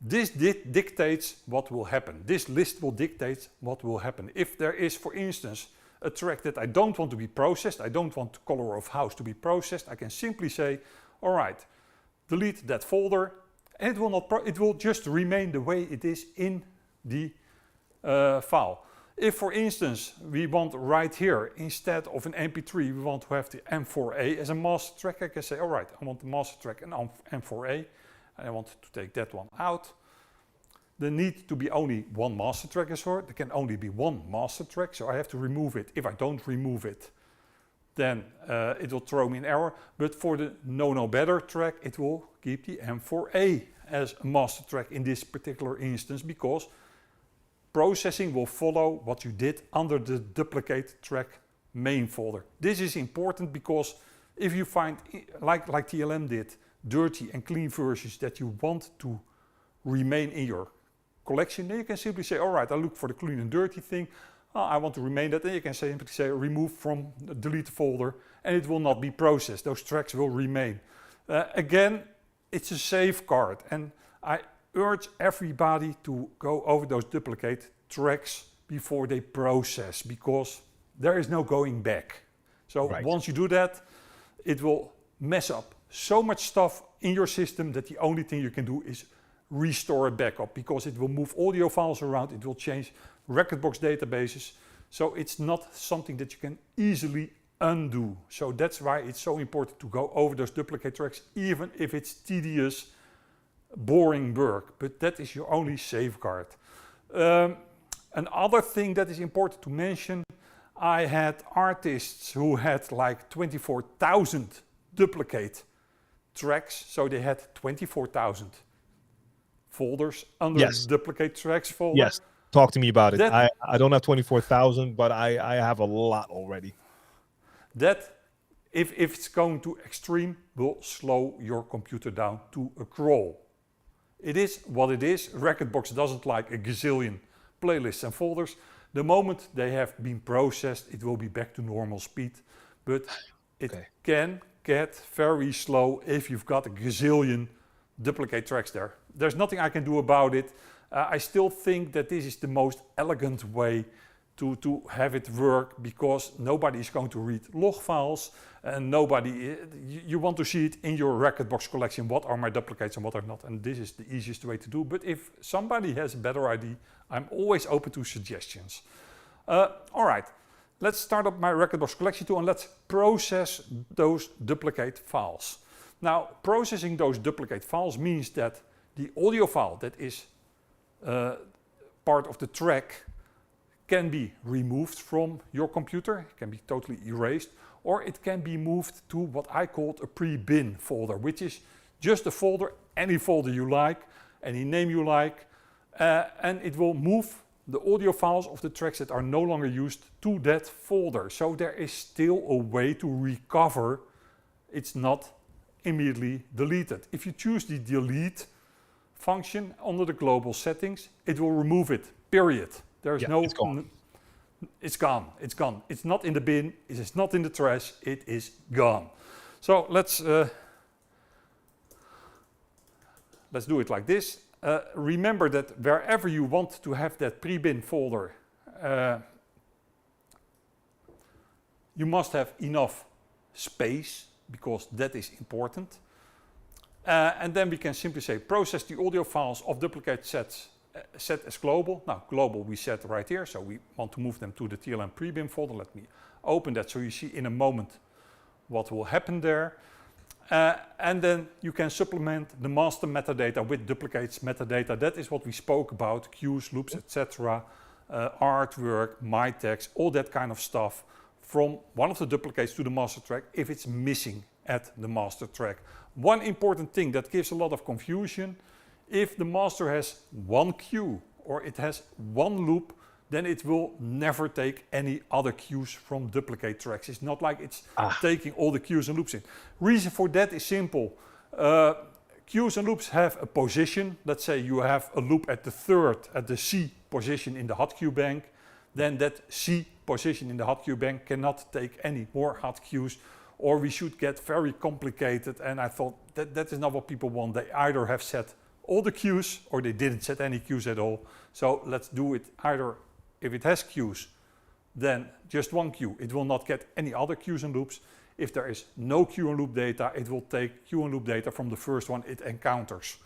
this dictates what will happen. This list will dictate what will happen. If there is, for instance, a track that I don't want to be processed, I don't want the color of house to be processed, I can simply say, all right, delete that folder, and it will just remain the way it is in the file. If, for instance, we want right here, instead of an MP3, we want to have the M4A as a master track, I can say, all right, I want the master track and M4A, and I want to take that one out. There needs to be only one master track as well. There can only be one master track, so I have to remove it. If I don't remove it, then it will throw me an error. But for the No Better track, it will keep the M4A as a master track in this particular instance, because processing will follow what you did under the duplicate track main folder. This is important because if you find, like TLM did, dirty and clean versions that you want to remain in your collection, then you can simply say, all right, I look for the clean and dirty thing. I want to remain that. Then you can simply say remove from the delete folder, and it will not be processed. Those tracks will remain. Again, it's a safeguard, and I urge everybody to go over those duplicate tracks before they process, because there is no going back. So once you do that, it will mess up so much stuff in your system that the only thing you can do is restore a backup, because it will move audio files around, it will change Rekordbox databases. So it's not something that you can easily undo. So that's why it's so important to go over those duplicate tracks, even if it's tedious, boring work, but that is your only safeguard. Another thing that is important to mention, I had artists who had like 24,000 duplicate tracks, so they had 24,000 folders under the duplicate tracks folder. Yes, talk to me about it. I don't have 24,000, but I have a lot already. That, if it's going to extreme, will slow your computer down to a crawl. It is what it is. Rekordbox doesn't like a gazillion playlists and folders. The moment they have been processed, it will be back to normal speed, but it can get very slow if you've got a gazillion duplicate tracks there. There's nothing I can do about it. I still think that this is the most elegant way to have it work, because nobody is going to read log files and nobody, you want to see it in your Rekordbox collection, what are my duplicates and what are not, and this is the easiest way to do. But if somebody has a better idea, I'm always open to suggestions. All right, let's start up my Rekordbox Collection Tool and let's process those duplicate files. Now, processing those duplicate files means that the audio file that is part of the track can be removed from your computer, it can be totally erased, or it can be moved to what I called a pre-bin folder, which is just a folder, any folder you like, any name you like, and it will move the audio files of the tracks that are no longer used to that folder. So there is still a way to recover. It's not immediately deleted. If you choose the delete function under the global settings, it will remove it, period. There's no, it's gone. It's gone, it's gone. It's not in the bin, it is not in the trash, it is gone. So let's do it like this. Remember that wherever you want to have that pre-bin folder, you must have enough space, because that is important. And then we can simply say process the audio files of duplicate sets set as global. Now global we set right here, so we want to move them to the TLM pre-bin folder. Let me open that so you see in a moment what will happen there. And then you can supplement the master metadata with duplicates metadata. That is what we spoke about, cues, loops, etc. Artwork, my text, all that kind of stuff from one of the duplicates to the master track if it's missing at the master track. One important thing that gives a lot of confusion: if the master has one cue or it has one loop, then it will never take any other cues from duplicate tracks. It's not like it's taking all the cues and loops in. Reason for that is simple. Cues and loops have a position. Let's say you have a loop at the third, at the C position in the hot cue bank. Then that C position in the hot cue bank cannot take any more hot cues, or we should get very complicated. And I thought that is not what people want. They either have set all the cues or they didn't set any cues at all. So let's do it either. If it has cues, then just one cue. It will not get any other cues and loops. If there is no cue and loop data, it will take cue and loop data from the first one it encounters.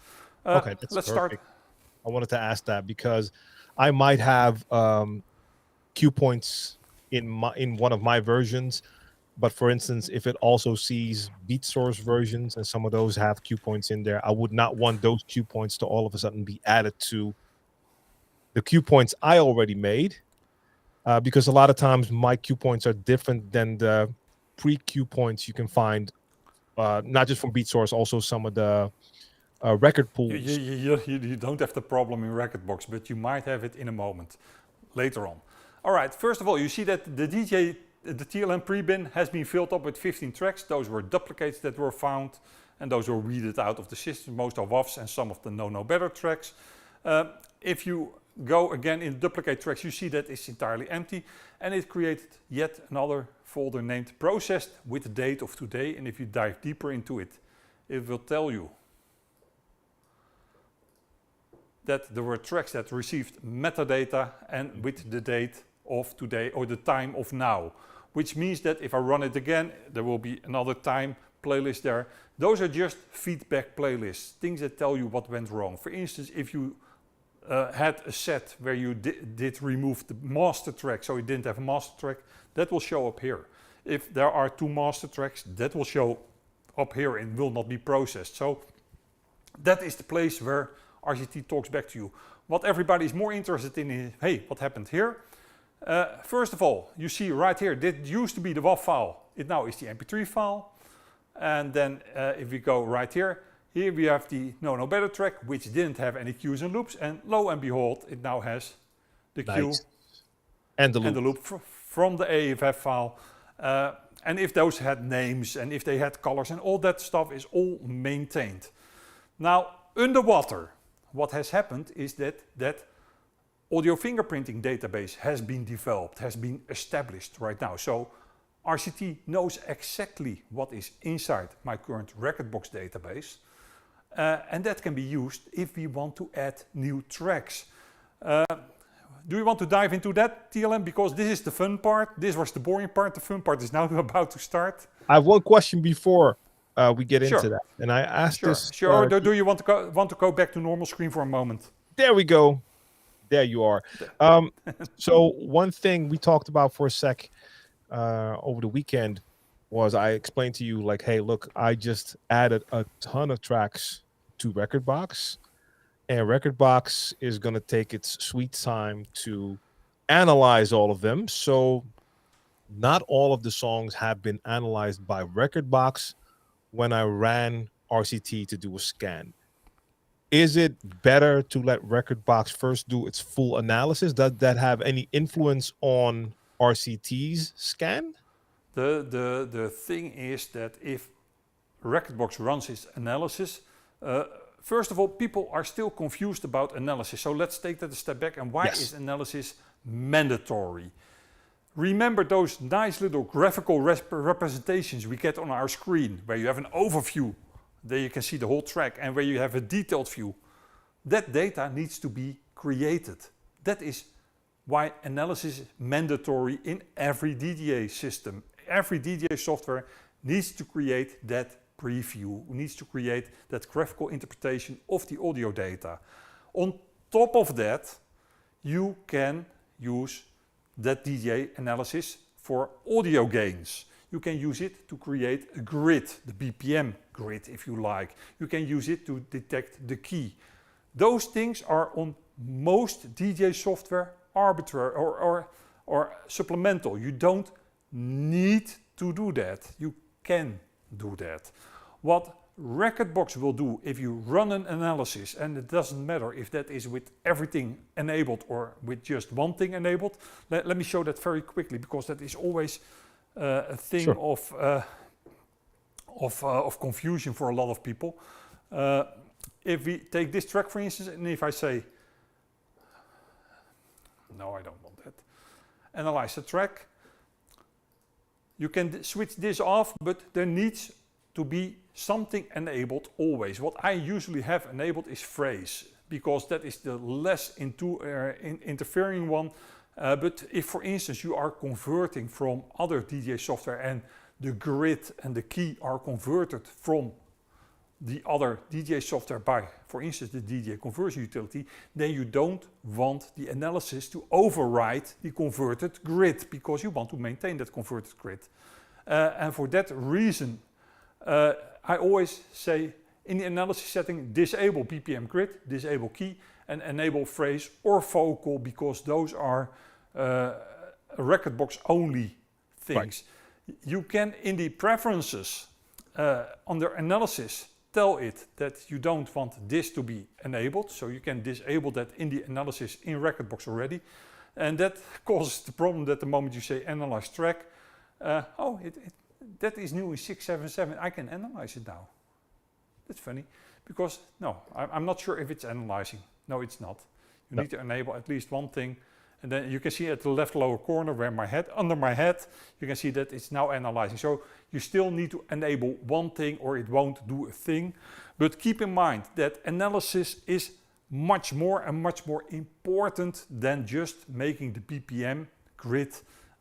Okay, that's let's perfect. start. I wanted to ask that because I might have cue points in one of my versions, but for instance, if it also sees beat source versions and some of those have cue points in there, I would not want those cue points to all of a sudden be added to the cue points I already made, because a lot of times my cue points are different than the pre-cue points you can find, not just from beat source, also some of the record pools. You don't have the problem in Rekordbox, but you might have it in a moment later on. All right, first of all, you see that the TLM pre-bin has been filled up with 15 tracks. Those were duplicates that were found, and those were weeded out of the system. Most are WAVs and some of the no better tracks. If you go again in duplicate tracks, you see that it's entirely empty, and it created yet another folder named processed with the date of today. And if you dive deeper into it, it will tell you that there were tracks that received metadata and with the date of today or the time of now, which means that if I run it again, there will be another time playlist there. Those are just feedback playlists, things that tell you what went wrong. For instance, if you had a set where you did remove the master track, so you didn't have a master track, that will show up here. If there are two master tracks, that will show up here and will not be processed. So that is the place where RCT talks back to you. What everybody is more interested in is, hey, what happened here? First of all, you see right here, this used to be the WAV file. It now is the MP3 file. And then if we go right here, here we have the no better track, which didn't have any cues and loops. And lo and behold, it now has the cue and the loop from the AFF file. And if those had names and if they had colors and all that stuff is all maintained. Now, underwater, what has happened is that audio fingerprinting database has been developed, has been established right now. So RCT knows exactly what is inside my current Rekordbox database. And that can be used if we want to add new tracks. Do you want to dive into that, TLM? Because this is the fun part. This was the boring part. The fun part is now about to start. I have one question before we get into that. And I asked this... Sure. Do you want to go back to normal screen for a moment? There we go. There you are. So one thing we talked about for a sec over the weekend was I explained to you, like, hey, look, I just added a ton of tracks to Rekordbox, and Rekordbox is going to take its sweet time to analyze all of them. So not all of the songs have been analyzed by Rekordbox when I ran RCT to do a scan. Is it better to let Rekordbox first do its full analysis? Does that have any influence on RCT's scan? The thing is that if Rekordbox runs its analysis, first of all, people are still confused about analysis. So let's take that a step back. And why is analysis mandatory? Remember those nice little graphical representations we get on our screen, where you have an overview, there you can see the whole track, and where you have a detailed view. That data needs to be created. That is why analysis is mandatory in every DJI system. Every DJI software needs to create that preview, needs to create that graphical interpretation of the audio data. On top of that, you can use that DJI analysis for audio gains. You can use it to create a grid, the BPM grid if you like. You can use it to detect the key. Those things are on most DJI software arbitrary or supplemental. You don't need to do that. You can do that. What Rekordbox will do if you run an analysis, and it doesn't matter if that is with everything enabled or with just one thing enabled. Let me show that very quickly, because that is always a thing of confusion for a lot of people. If we take this track, for instance, and if I say, no, I don't want that, analyze the track, you can switch this off, but there needs to be something enabled always. What I usually have enabled is phrase, because that is the less interfering one. But if, for instance, you are converting from other DJI software and the grid and the key are converted from the other DJI software by, for instance, the DJI conversion utility, then you don't want the analysis to override the converted grid, because you want to maintain that converted grid. And for that reason, I always say in the analysis setting, disable BPM grid, disable key, and enable phrase or vocal, because those are Rekordbox only things. Right. You can, in the preferences under analysis, tell it that you don't want this to be enabled, so you can disable that in the analysis in Rekordbox already. And that causes the problem that the moment you say analyze track, that is new in 677, I can analyze it now. That's funny, because no, I'm not sure if it's analyzing. No, it's not. You need to enable at least one thing, and then you can see at the left lower corner where my head, under my head, you can see that it's now analyzing. So you still need to enable one thing or it won't do a thing. But keep in mind that analysis is much more and much more important than just making the BPM, grid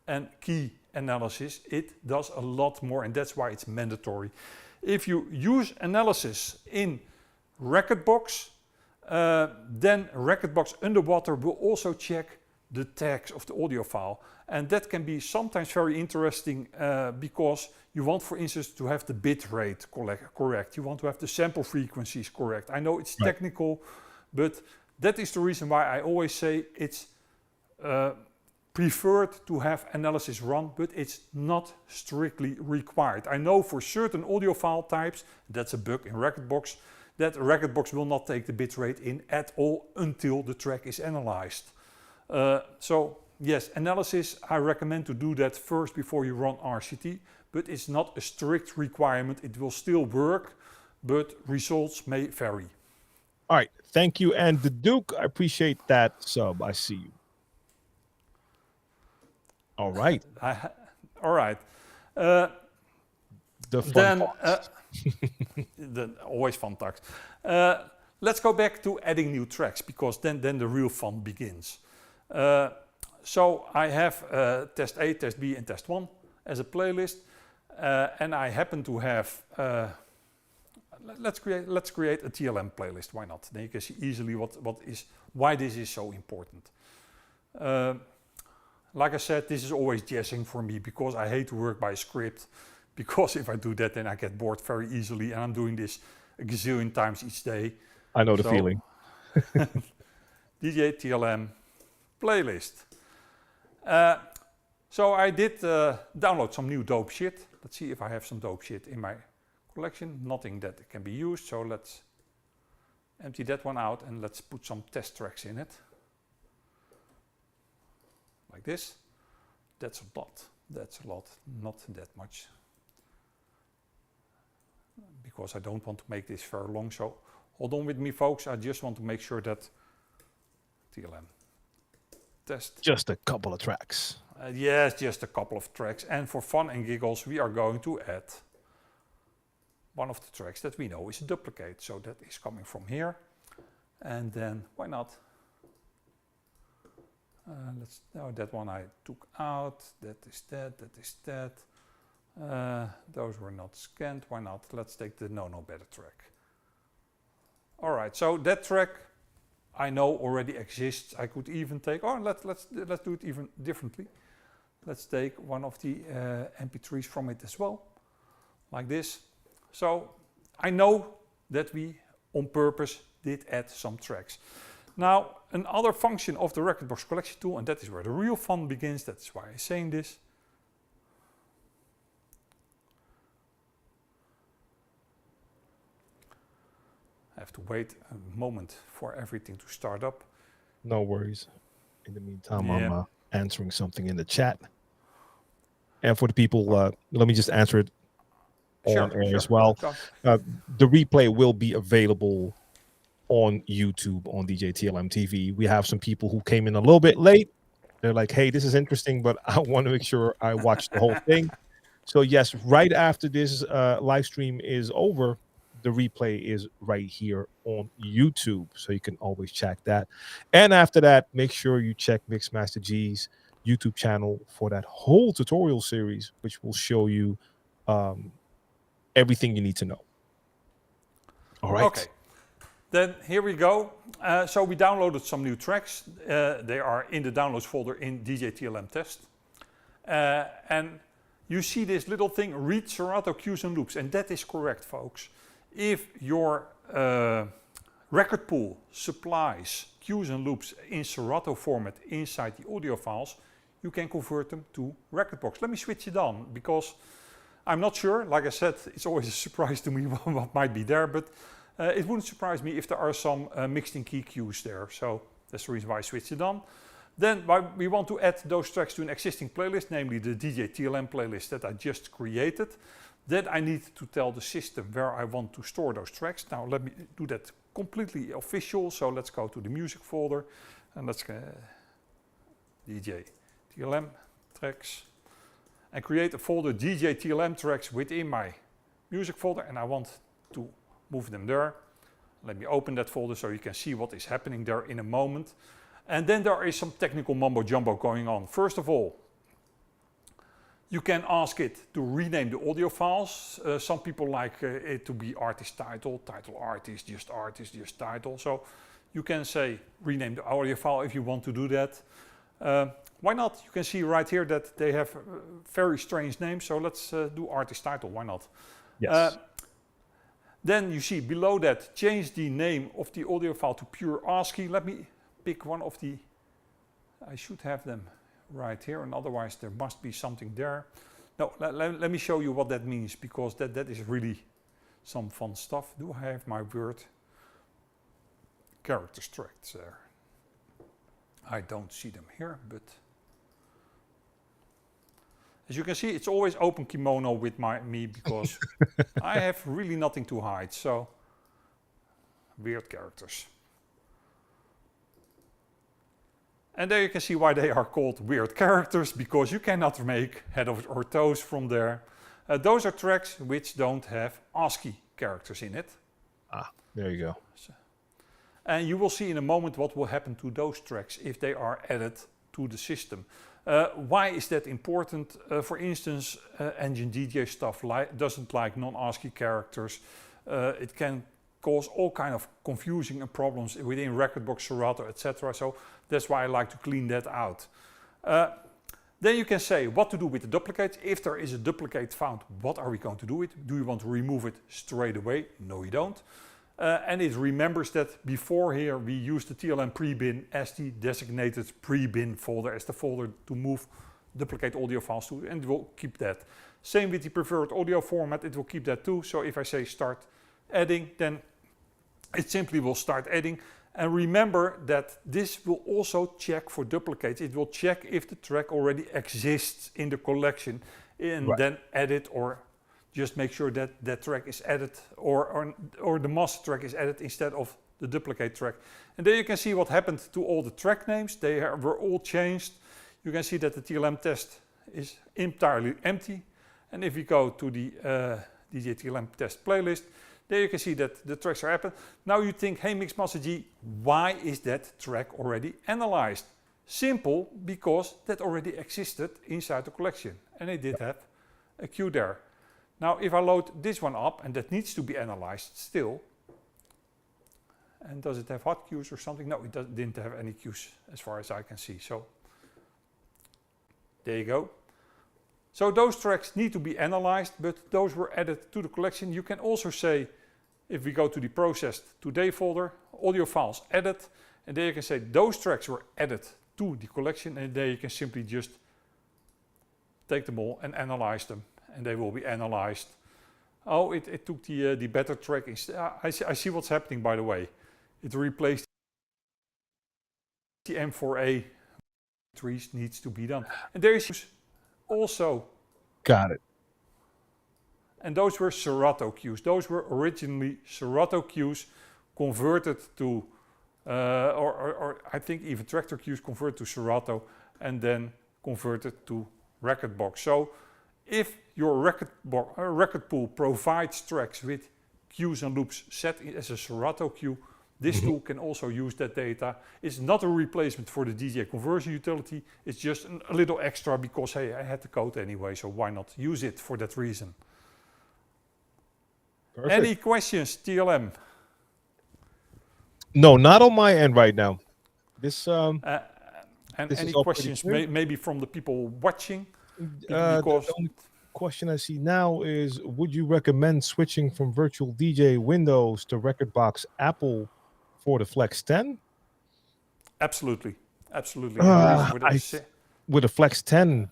and key analysis. It does a lot more, and that's why it's mandatory. If you use analysis in Rekordbox, then Rekordbox Underwater will also check the tags of the audio file. And that can be sometimes very interesting because you want, for instance, to have the bit rate correct. You want to have the sample frequencies correct. I know it's technical, but that is the reason why I always say it's preferred to have analysis run, but it's not strictly required. I know for certain audio file types, that's a bug in Rekordbox, that Rekordbox will not take the bitrate in at all until the track is analyzed. So yes, analysis, I recommend to do that first before you run RCT, but it's not a strict requirement. It will still work, but results may vary. All right. Thank you. And the Duke, I appreciate that sub. I see you. All right. All right. The fun Then, parts. always fun talks. Let's go back to adding new tracks, because then the real fun begins. So I have test A, test B, and test 1 as a playlist. And I happen to have, let's create a TLM playlist. Why not? Then you can see easily why this is so important. Like I said, this is always jazzing for me, because I hate to work by a script. Because if I do that, then I get bored very easily, and I'm doing this a gazillion times each day. I know the feeling. DJ TLM playlist. So I did download some new dope shit. Let's see if I have some dope shit in my collection. Nothing that can be used, so let's empty that one out and let's put some test tracks in it. Like this. That's a lot. That's a lot. Not that much. Because I don't want to make this very long, so hold on with me, folks. I just want to make sure that TLM test. Just a couple of tracks. Yes, just a couple of tracks. And for fun and giggles, we are going to add one of the tracks that we know is a duplicate. So that is coming from here. And then, why not? That one I took out. That is that, that is that. Those were not scanned. Why not? Let's take the No Better track. All right, so that track I know already exists. I could even take, let's do it even differently. Let's take one of the MP3s from it as well, like this. So I know that we on purpose did add some tracks. Now, another function of the Rekordbox Collection Tool, and that is where the real fun begins. That's why I'm saying this. I have to wait a moment for everything to start up. No worries. In the meantime, I'm answering something in the chat. And for the people, let me just answer it on air as well. The replay will be available on YouTube on DJ TLM TV. We have some people who came in a little bit late. They're like, hey, this is interesting, but I want to make sure I watch the whole thing. So yes, right after this live stream is over, the replay is right here on YouTube, so you can always check that. And after that, make sure you check Mixmaster G's YouTube channel for that whole tutorial series, which will show you everything you need to know. All right. Okay. Then here we go. So we downloaded some new tracks. They are in the downloads folder in DJ TLM test. And you see this little thing, read Serato cues and loops. And that is correct, folks. If your record pool supplies cues and loops in Serato format inside the audio files, you can convert them to Rekordbox. Let me switch it on, because I'm not sure. Like I said, it's always a surprise to me what might be there, but it wouldn't surprise me if there are some mixed in key cues there. So that's the reason why I switched it on. Then we want to add those tracks to an existing playlist, namely the DJ TLM playlist that I just created. Then I need to tell the system where I want to store those tracks. Now let me do that completely official. So let's go to the music folder and let's DJ TLM tracks and create a folder DJ TLM tracks within my music folder, and I want to move them there. Let me open that folder so you can see what is happening there in a moment. And then there is some technical mumbo jumbo going on. First of all, you can ask it to rename the audio files. Some people like it to be artist title, title artist, just title. So you can say rename the audio file if you want to do that. Why not? You can see right here that they have very strange names. So let's do artist title. Why not? Yes. Then you see below that, change the name of the audio file to pure ASCII. Let me pick one of the, I should have them right here, and otherwise there must be something there. No, let me show you what that means, because that is really some fun stuff. Do I have my word character tracks there? I don't see them here, but as you can see, it's always open kimono with me, because I have really nothing to hide. So weird characters. And there you can see why they are called weird characters, because you cannot make head or toes from there. Those are tracks which don't have ASCII characters in it. Ah, there you go. And you will see in a moment what will happen to those tracks if they are added to the system. Why is that important? For instance, engine DJ stuff doesn't like non-ASCII characters. It can cause all kind of confusing and problems within Rekordbox, Serato, etc. So that's why I like to clean that out. Then you can say what to do with the duplicates. If there is a duplicate found, what are we going to do with it? Do you want to remove it straight away? No, you don't. And it remembers that before here we used the TLM pre-bin as the designated pre-bin folder, as the folder to move duplicate audio files to, and it will keep that. Same with the preferred audio format, it will keep that too. So if I say start adding, then it simply will start adding. And remember that this will also check for duplicates. It will check if the track already exists in the collection and then add it, or just make sure that that track is added, or the master track is added instead of the duplicate track. And there you can see what happened to all the track names. They were all changed. You can see that the TLM test is entirely empty. And if we go to the DJ TLM test playlist, there you can see that the tracks are happened. Now you think, hey Mixmaster G, why is that track already analyzed? Simple, because that already existed inside the collection. And it did have a queue there. Now if I load this one up, and that needs to be analyzed still, and does it have hot queues or something? No, it didn't have any queues as far as I can see. So there you go. So those tracks need to be analyzed, but those were added to the collection. You can also say, if we go to the processed today folder, audio files added, and there you can say those tracks were added to the collection, and there you can simply just take them all and analyze them, and they will be analyzed. Oh, it took the better track. I see what's happening, by the way. It replaced the M4A. Trees needs to be done. And there is also. Got it. And those were Serato queues. Those were originally Serato queues converted to, or I think even tractor queues converted to Serato and then converted to Rekordbox. So if your record pool provides tracks with queues and loops set as a Serato queue, this tool can also use that data. It's not a replacement for the DJ conversion utility. It's just a little extra because, hey, I had the code anyway, so why not use it for that reason? Perfect. Any questions, TLM? No, not on my end right now. This and this any questions maybe from the people watching? Because the only question I see now is, would you recommend switching from virtual DJ Windows to Rekordbox Apple for the Flex 10? Absolutely, absolutely. With a Flex 10.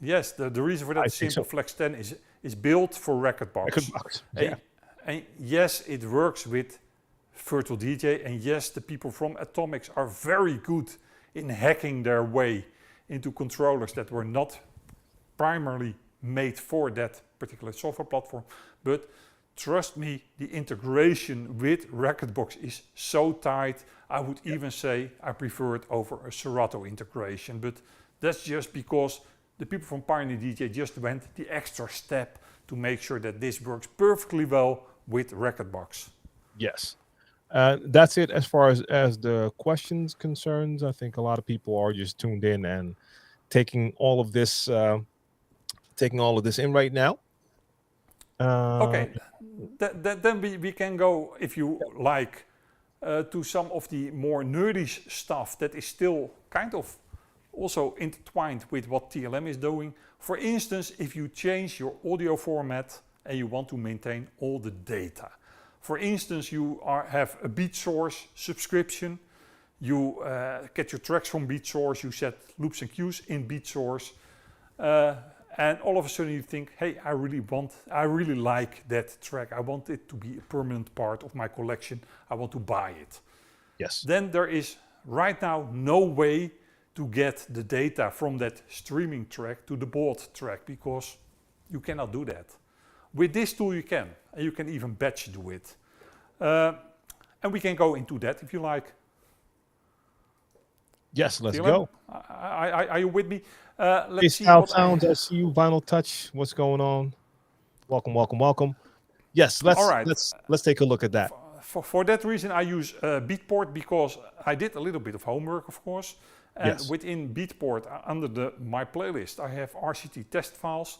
Yes, the reason for that is simple. So. Flex 10 is built for Rekordbox. Yeah. And yes, it works with virtual DJ, and yes, the people from Atomics are very good in hacking their way into controllers that were not primarily made for that particular software platform. But trust me, the integration with Rekordbox is so tight. I would even say I prefer it over a Serato integration, but that's just because the people from Pioneer DJ just went the extra step to make sure that this works perfectly well with Rekordbox. Yes. That's it as far as the questions concerns. I think a lot of people are just tuned in and taking all of this in right now. Okay, then we can go, if you like, to some of the more nerdy stuff that is still kind of also intertwined with what TLM is doing. For instance, if you change your audio format and you want to maintain all the data. For instance, you have a BeatSource subscription. You get your tracks from BeatSource. You set loops and cues in BeatSource. And all of a sudden you think, hey, I really like that track. I want it to be a permanent part of my collection. I want to buy it. Yes. Then there is right now no way to get the data from that streaming track to the bought track, because you cannot do that. With this tool you can, and you can even batch do it. And we can go into that if you like. Yes, let's TLM, go. Are you with me? Let's Hey, see Sound what Sounds, I see you. Vinyl Touch, what's going on? Welcome, welcome, welcome. Yes, All right. let's take a look at that. For that reason, I use Beatport because I did a little bit of homework, of course. And Yes. within Beatport, under my playlist, I have RCT test files.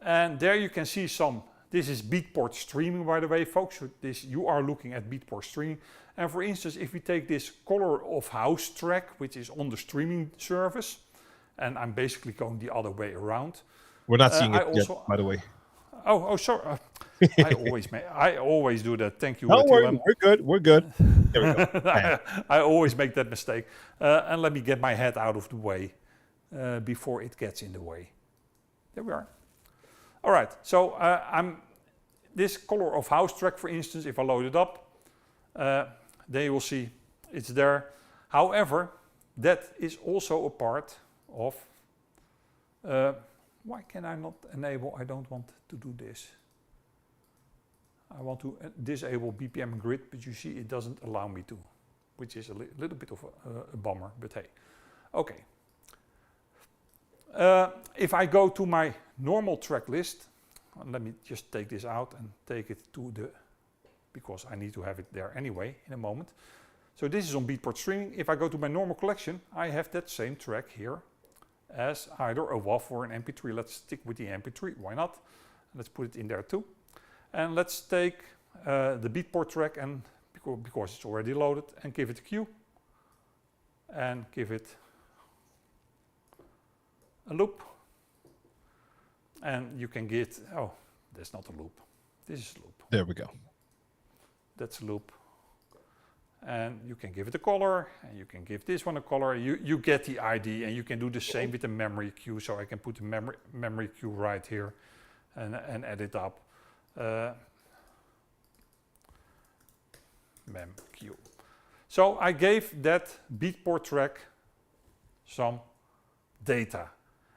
And there you can see some. This is Beatport streaming, by the way, folks. You are looking at Beatport streaming. And for instance, if we take this Color of House track, which is on the streaming service, and I'm basically going the other way around. We're not seeing it yet, by the way. Oh, sorry. I always do that. Thank you, Don't worry, TLM. we're good. We're good. There we go. I always make that mistake. And let me get my head out of the way before it gets in the way. There we are. All right. So this Color of House track, for instance, if I load it up, then you will see it's there. However, that is also a part of. Why can I not enable? I don't want to do this. I want to disable BPM grid, but you see it doesn't allow me to, which is a little bit of a bummer, but hey. Okay. If I go to my normal track list, let me just take this out and take it to the, because I need to have it there anyway in a moment. So this is on Beatport streaming. If I go to my normal collection, I have that same track here as either a WAV or an MP3. Let's stick with the MP3, why not? Let's put it in there too. And let's take the Beatport track, and because it's already loaded, and give it a cue. And give it a loop. And you can get, oh, that's not a loop. This is a loop. There we go. That's a loop. And you can give it a color, and you can give this one a color. You get the ID, and you can do the same with the memory cue. So I can put the memory cue right here and add it up. Mem cue. So I gave that Beatport track some data.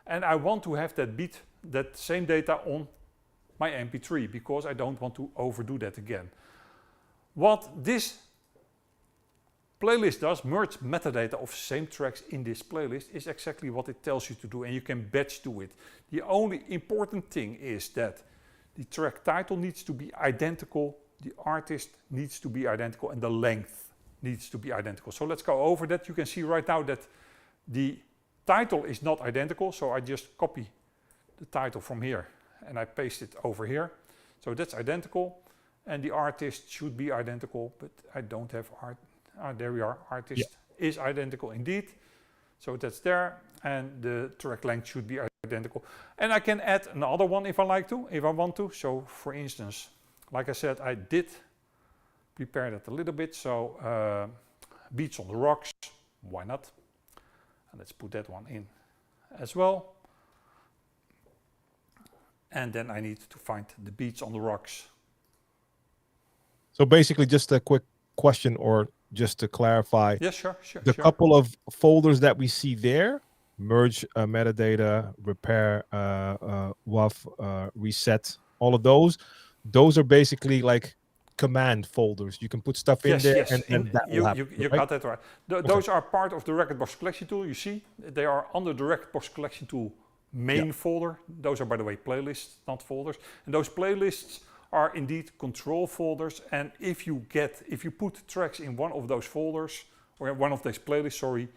And I want to have that same data on my MP3 because I don't want to overdo that again. What this playlist does, merge metadata of same tracks in this playlist, is exactly what it tells you to do, and you can batch to it. The only important thing is that the track title needs to be identical, the artist needs to be identical, and the length needs to be identical. So let's go over that. You can see right now that the title is not identical, so I just copy the title from here and I paste it over here. So that's identical, and the artist should be identical, but I don't have art. There we are, artist is identical indeed. So that's there, and the track length should be identical. And I can add another one if I like to, if I want to. So for instance, like I said, I did prepare that a little bit. So Beats on the Rocks, why not? And let's put that one in as well. And then I need to find the Beats on the Rocks. So basically just a quick question, or just to clarify. Yes, sure. The couple of folders that we see there, merge, metadata, repair, WAV, reset, all of those are basically like command folders. You can put stuff in there, and that will happen. You got that right. Those are part of the Rekordbox Collection Tool. You see, they are under the Rekordbox Collection Tool main folder. Those are, by the way, playlists, not folders. And those playlists are indeed control folders. And if you put tracks in one of those folders, or in one of these playlists, sorry,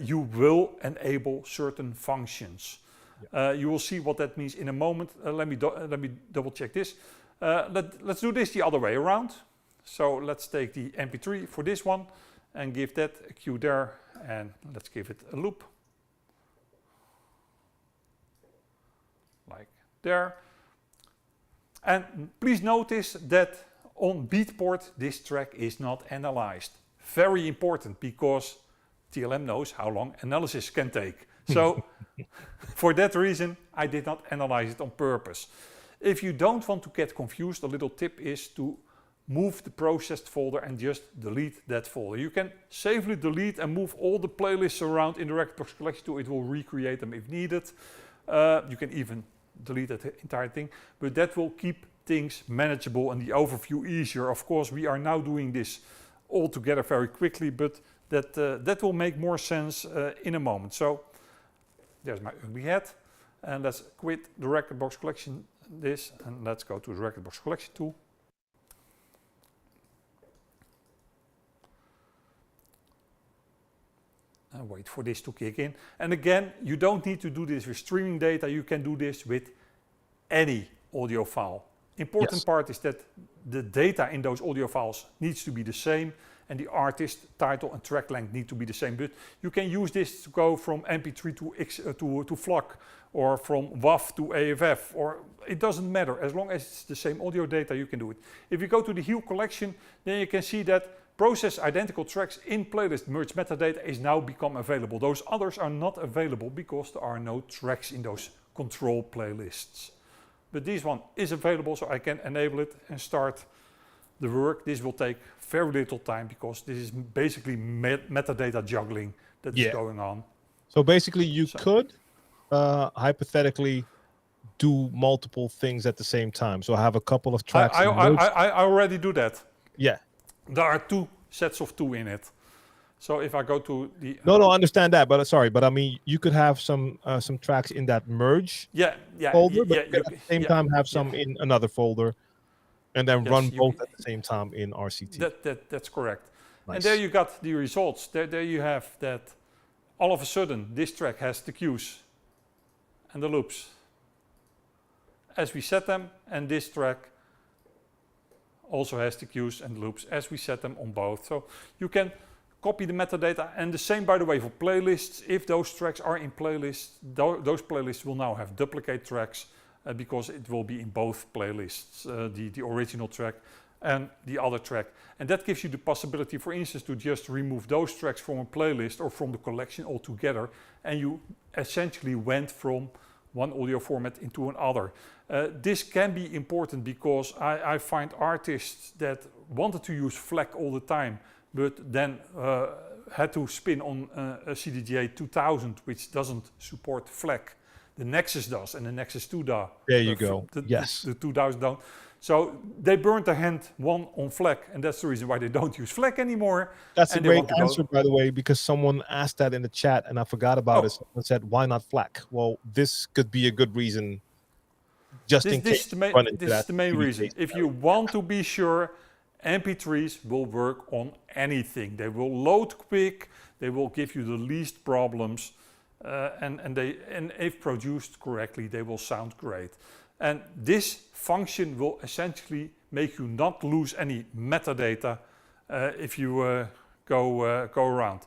you will enable certain functions. You will see what that means in a moment. Let me double check this. Let's do this the other way around. So let's take the MP3 for this one and give that a cue there, and let's give it a loop. Like there. And please notice that on Beatport this track is not analyzed. Very important, because TLM knows how long analysis can take. So for that reason, I did not analyze it on purpose. If you don't want to get confused, a little tip is to move the processed folder and just delete that folder. You can safely delete and move all the playlists around in the Rekordbox Collection Tool. It will recreate them if needed. You can even delete that entire thing, but that will keep things manageable and the overview easier. Of course, we are now doing this all together very quickly, but that will make more sense in a moment. So there's my ugly hat, and let's quit the Rekordbox Collection and let's go to the Rekordbox Collection Tool. And wait for this to kick in. And again, you don't need to do this with streaming data. You can do this with any audio file. Important part is that the data in those audio files needs to be the same, and the artist, title and track length need to be the same. But you can use this to go from MP3 to FLAC, or from WAV to AFF, or it doesn't matter. As long as it's the same audio data, you can do it. If you go to the Heal collection, then you can see that process identical tracks in playlist merge metadata is now become available. Those others are not available because there are no tracks in those control playlists. But this one is available, so I can enable it and start the work. This will take very little time because this is basically metadata juggling that is going on. So basically you could hypothetically do multiple things at the same time. So I have a couple of tracks. I already do that. Yeah. There are two sets of two in it. So if I go to the no, I understand that, but sorry, but I mean you could have some tracks in that merge folder, but at the same time have some in another folder, and then run both at the same time in RCT. That's correct. Nice. And there you got the results. There you have that. All of a sudden, this track has the cues and the loops as we set them, and this track also has the cues and loops as we set them on both. So you can copy the metadata, and the same, by the way, for playlists. If those tracks are in playlists, those playlists will now have duplicate tracks because it will be in both playlists, the original track and the other track. And that gives you the possibility, for instance, to just remove those tracks from a playlist or from the collection altogether, and you essentially went from one audio format into another. This can be important because I find artists that wanted to use FLAC all the time, but then had to spin on a CDJ 2000, which doesn't support FLAC. The Nexus does, and the Nexus 2 does. There you go. The 2000 don't. So they burned their hand one on FLAC, and that's the reason why they don't use FLAC anymore. That's a great answer, by the way, because someone asked that in the chat, and I forgot about it. Someone said, why not FLAC? Well, this could be a good reason, just in case. This is the main reason. If you want to be sure, MP3s will work on anything. They will load quick, they will give you the least problems, and if produced correctly, they will sound great. And this function will essentially make you not lose any metadata if you go around.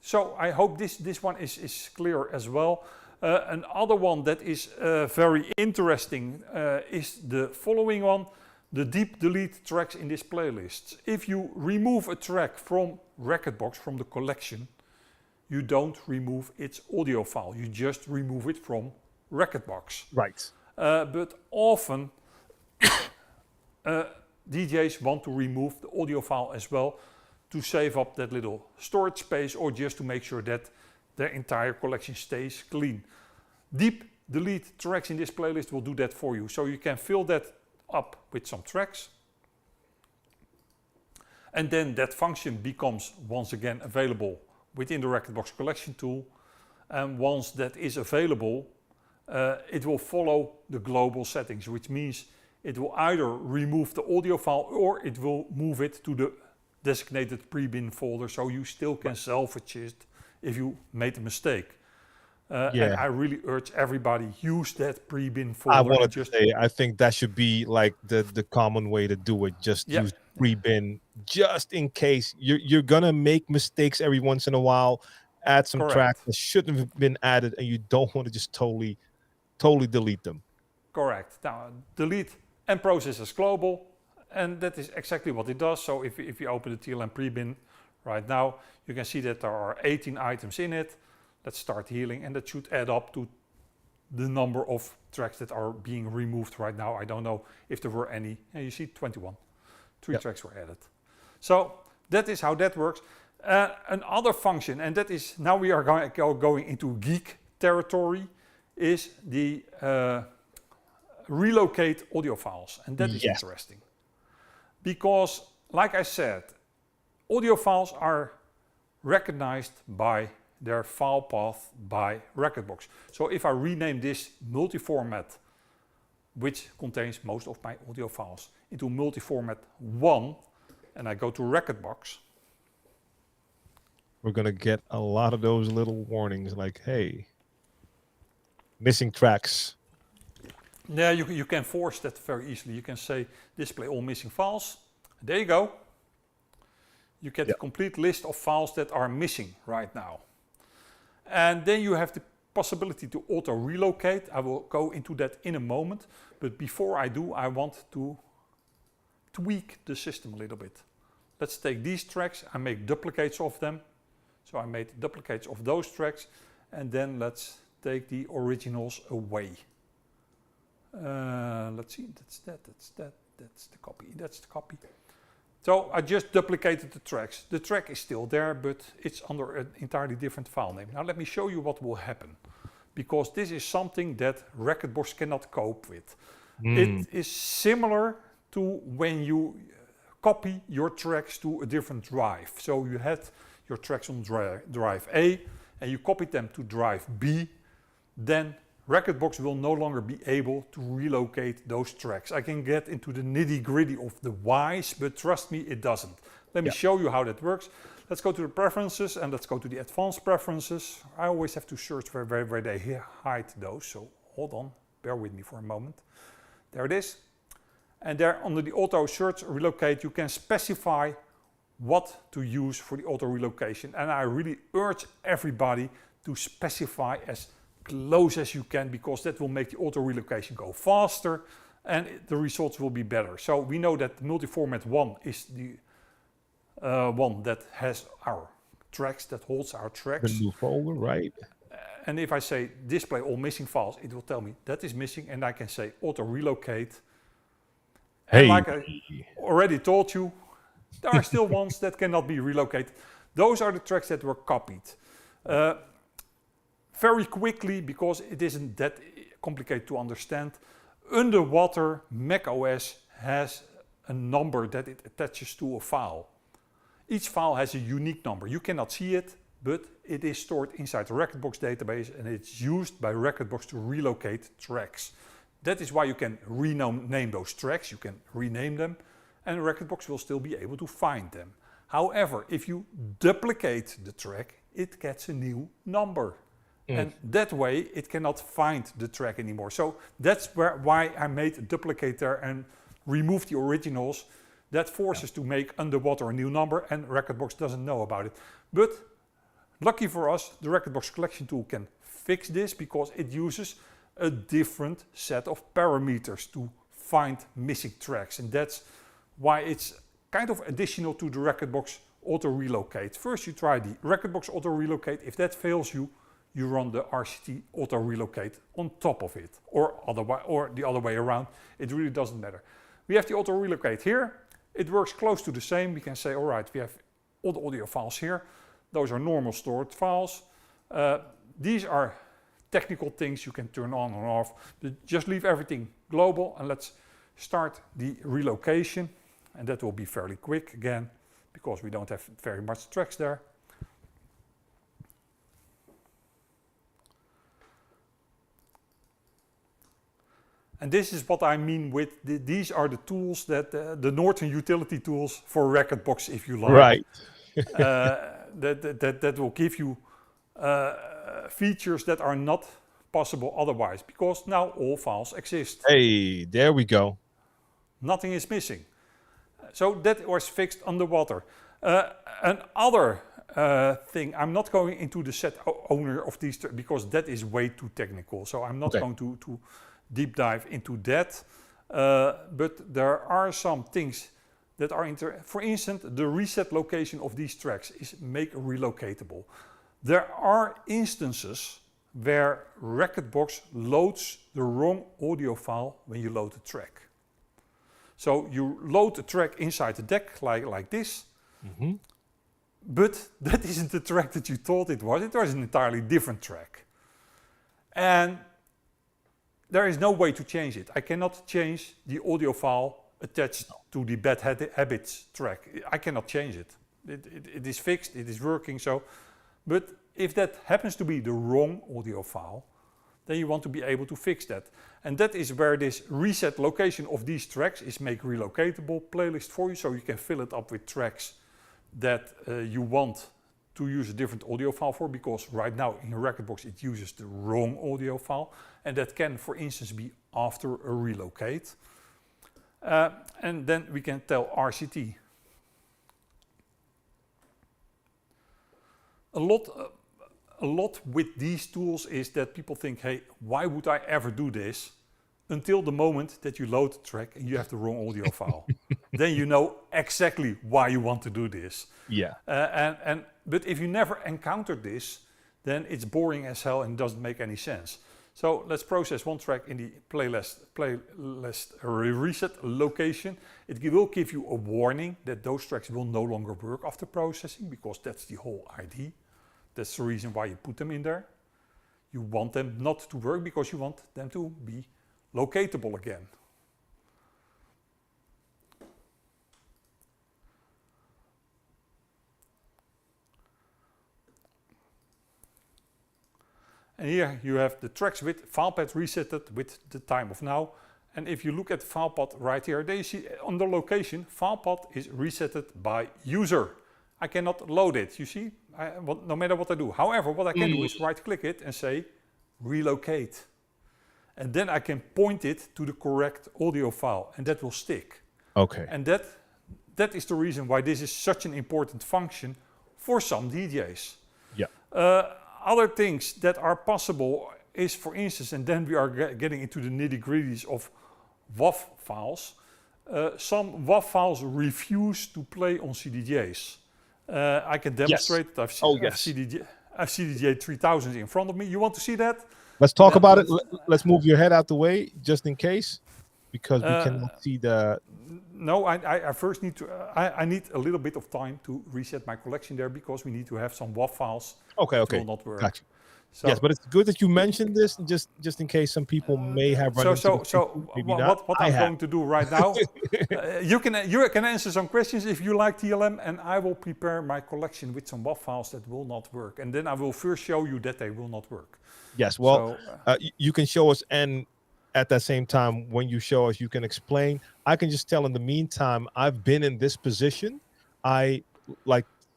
So I hope this one is clear as well. Another one that is very interesting is the following one. The deep delete tracks in this playlist. If you remove a track from Rekordbox, from the collection, you don't remove its audio file. You just remove it from Rekordbox. Right. But often DJs want to remove the audio file as well to save up that little storage space, or just to make sure that their entire collection stays clean. Deep delete tracks in this playlist will do that for you. So you can fill that up with some tracks, and then that function becomes once again available within the Rekordbox Collection Tool, and once that is available, it will follow the global settings, which means it will either remove the audio file or it will move it to the designated pre-bin folder, so you still can salvage it if you made a mistake. And I really urge everybody, use that pre-bin folder. I wanted to say, I think that should be like the common way to do it. Just use pre-bin, just in case you're gonna make mistakes every once in a while. Add some tracks that shouldn't have been added, and you don't want to just totally delete them. Correct. Now, delete and process as global, and that is exactly what it does. So if you open the TLM pre-bin right now, you can see that there are 18 items in it. Let's start healing, and that should add up to the number of tracks that are being removed right now. I don't know if there were any. And you see 21. 3 tracks were added. So that is how that works. Another function, and that is, now we are going into geek territory, is the relocate audio files. And that is interesting. Because, like I said, audio files are recognized by their file path by Rekordbox. So if I rename this multi-format, which contains most of my audio files, into multi-format 1, and I go to Rekordbox, we're going to get a lot of those little warnings like, hey, missing tracks. Yeah, you can force that very easily. You can say display all missing files. There you go. You get a complete list of files that are missing right now. And then you have the possibility to auto-relocate. I will go into that in a moment. But before I do, I want to tweak the system a little bit. Let's take these tracks. I make duplicates of them. So I made duplicates of those tracks. And then let's take the originals away. Let's see, that's the copy. So I just duplicated the tracks. The track is still there, but it's under an entirely different file name. Now let me show you what will happen. Because this is something that Rekordbox cannot cope with. It is similar to when you copy your tracks to a different drive. So you had your tracks on drive A, and you copied them to drive B. Then Rekordbox will no longer be able to relocate those tracks. I can get into the nitty-gritty of the whys, but trust me, it doesn't. Let me show you how that works. Let's go to the preferences and let's go to the advanced preferences. I always have to search where they hide those, so hold on, bear with me for a moment. There it is. And there under the auto search relocate, you can specify what to use for the auto relocation. And I really urge everybody to specify as close as you can, because that will make the auto relocation go faster and the results will be better. So we know that multi-format 1 is the one that has our tracks, that holds our tracks. The new folder, right? And if I say display all missing files, it will tell me that is missing, and I can say auto relocate. And like I already told you, there are still ones that cannot be relocated. Those are the tracks that were copied. Very quickly, because it isn't that complicated to understand, underwater macOS has a number that it attaches to a file. Each file has a unique number. You cannot see it, but it is stored inside the Rekordbox database and it's used by Rekordbox to relocate tracks. That is why you can rename those tracks, you can rename them, and Rekordbox will still be able to find them. However, if you duplicate the track, it gets a new number. And that way it cannot find the track anymore. So that's why I made a duplicate there and removed the originals. That forces to make underwater a new number, and Rekordbox doesn't know about it. But lucky for us, the Rekordbox Collection Tool can fix this, because it uses a different set of parameters to find missing tracks. And that's why it's kind of additional to the Rekordbox Auto Relocate. First you try the Rekordbox Auto Relocate. If that fails you, you run the RCT Auto Relocate on top of it, or the other way around. It really doesn't matter. We have the Auto Relocate here. It works close to the same. We can say, all right, we have all the audio files here. Those are normal stored files. These are technical things you can turn on and off. Just leave everything global, and let's start the relocation. And that will be fairly quick again, because we don't have very much tracks there. And this is what I mean with these are the tools that the Norton utility tools for Rekordbox, if you like. Right. that will give you features that are not possible otherwise, because now all files exist. Hey, there we go. Nothing is missing. So that was fixed underwater. Another thing, I'm not going into the set owner of these, because that is way too technical. So I'm not going to deep dive into that, but there are some things that are for instance, the reset location of these tracks is make relocatable. There are instances where Rekordbox loads the wrong audio file when you load the track. So you load the track inside the deck like this, but that isn't the track that you thought it was. It was an entirely different track. And there is no way to change it. I cannot change the audio file attached to the bad habits track. I cannot change it. It is fixed, it is working. So, but if that happens to be the wrong audio file, then you want to be able to fix that. And that is where this reset location of these tracks is make relocatable playlist for you, so you can fill it up with tracks that you want to use a different audio file for, because right now in Rekordbox it uses the wrong audio file, and that can, for instance, be after a relocate. And then we can tell RCT. A lot with these tools is that people think, hey, why would I ever do this? Until the moment that you load the track and you have the wrong audio file. Then you know exactly why you want to do this. Yeah. But if you never encountered this, then it's boring as hell and doesn't make any sense. So let's process one track in the playlist reset location. It will give you a warning that those tracks will no longer work after processing, because that's the whole idea. That's the reason why you put them in there. You want them not to work because you want them to be locatable again. And here you have the tracks with file path resetted with the time of now. And if you look at the file path right here, they see on the location, file path is resetted by user. I cannot load it, you see, no matter what I do. However, what I can do is right click it and say relocate. And then I can point it to the correct audio file, and that will stick. Okay. And that is the reason why this is such an important function for some DJs. Yeah. Other things that are possible is, for instance, and then we are getting into the nitty-gritties of WAV files. Some WAV files refuse to play on CDJs. I can demonstrate that I've CDJ 3000 in front of me. You want to see that? Let's talk about it. Let's move your head out the way, just in case, because we cannot see the... No, I first need to... I need a little bit of time to reset my collection there, because we need to have some WAV files. Okay. Will not work. Gotcha. So, yes, but it's good that you mentioned this, just in case some people may have run into it. What I'm going to do right now, you can answer some questions if you like TLM, and I will prepare my collection with some WAV files that will not work, and then I will first show you that they will not work. Yes, well, you can show us, and at that same time, when you show us, you can explain. I can just tell in the meantime, I've been in this position.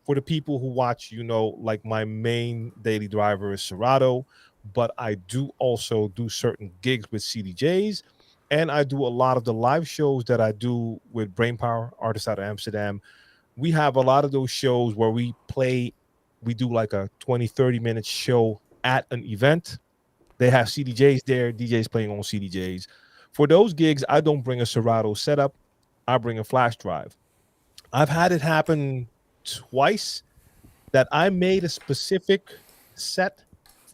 For the people who watch, you know, like my main daily driver is Serato, but I do also do certain gigs with CDJs, and I do a lot of the live shows that I do with Brainpower, artists out of Amsterdam. We have a lot of those shows where we do like a 20-30 minute show at an event. They have CDJs there, DJs playing on CDJs. For those gigs, I don't bring a Serato setup. I bring a flash drive. I've had it happen twice that I made a specific set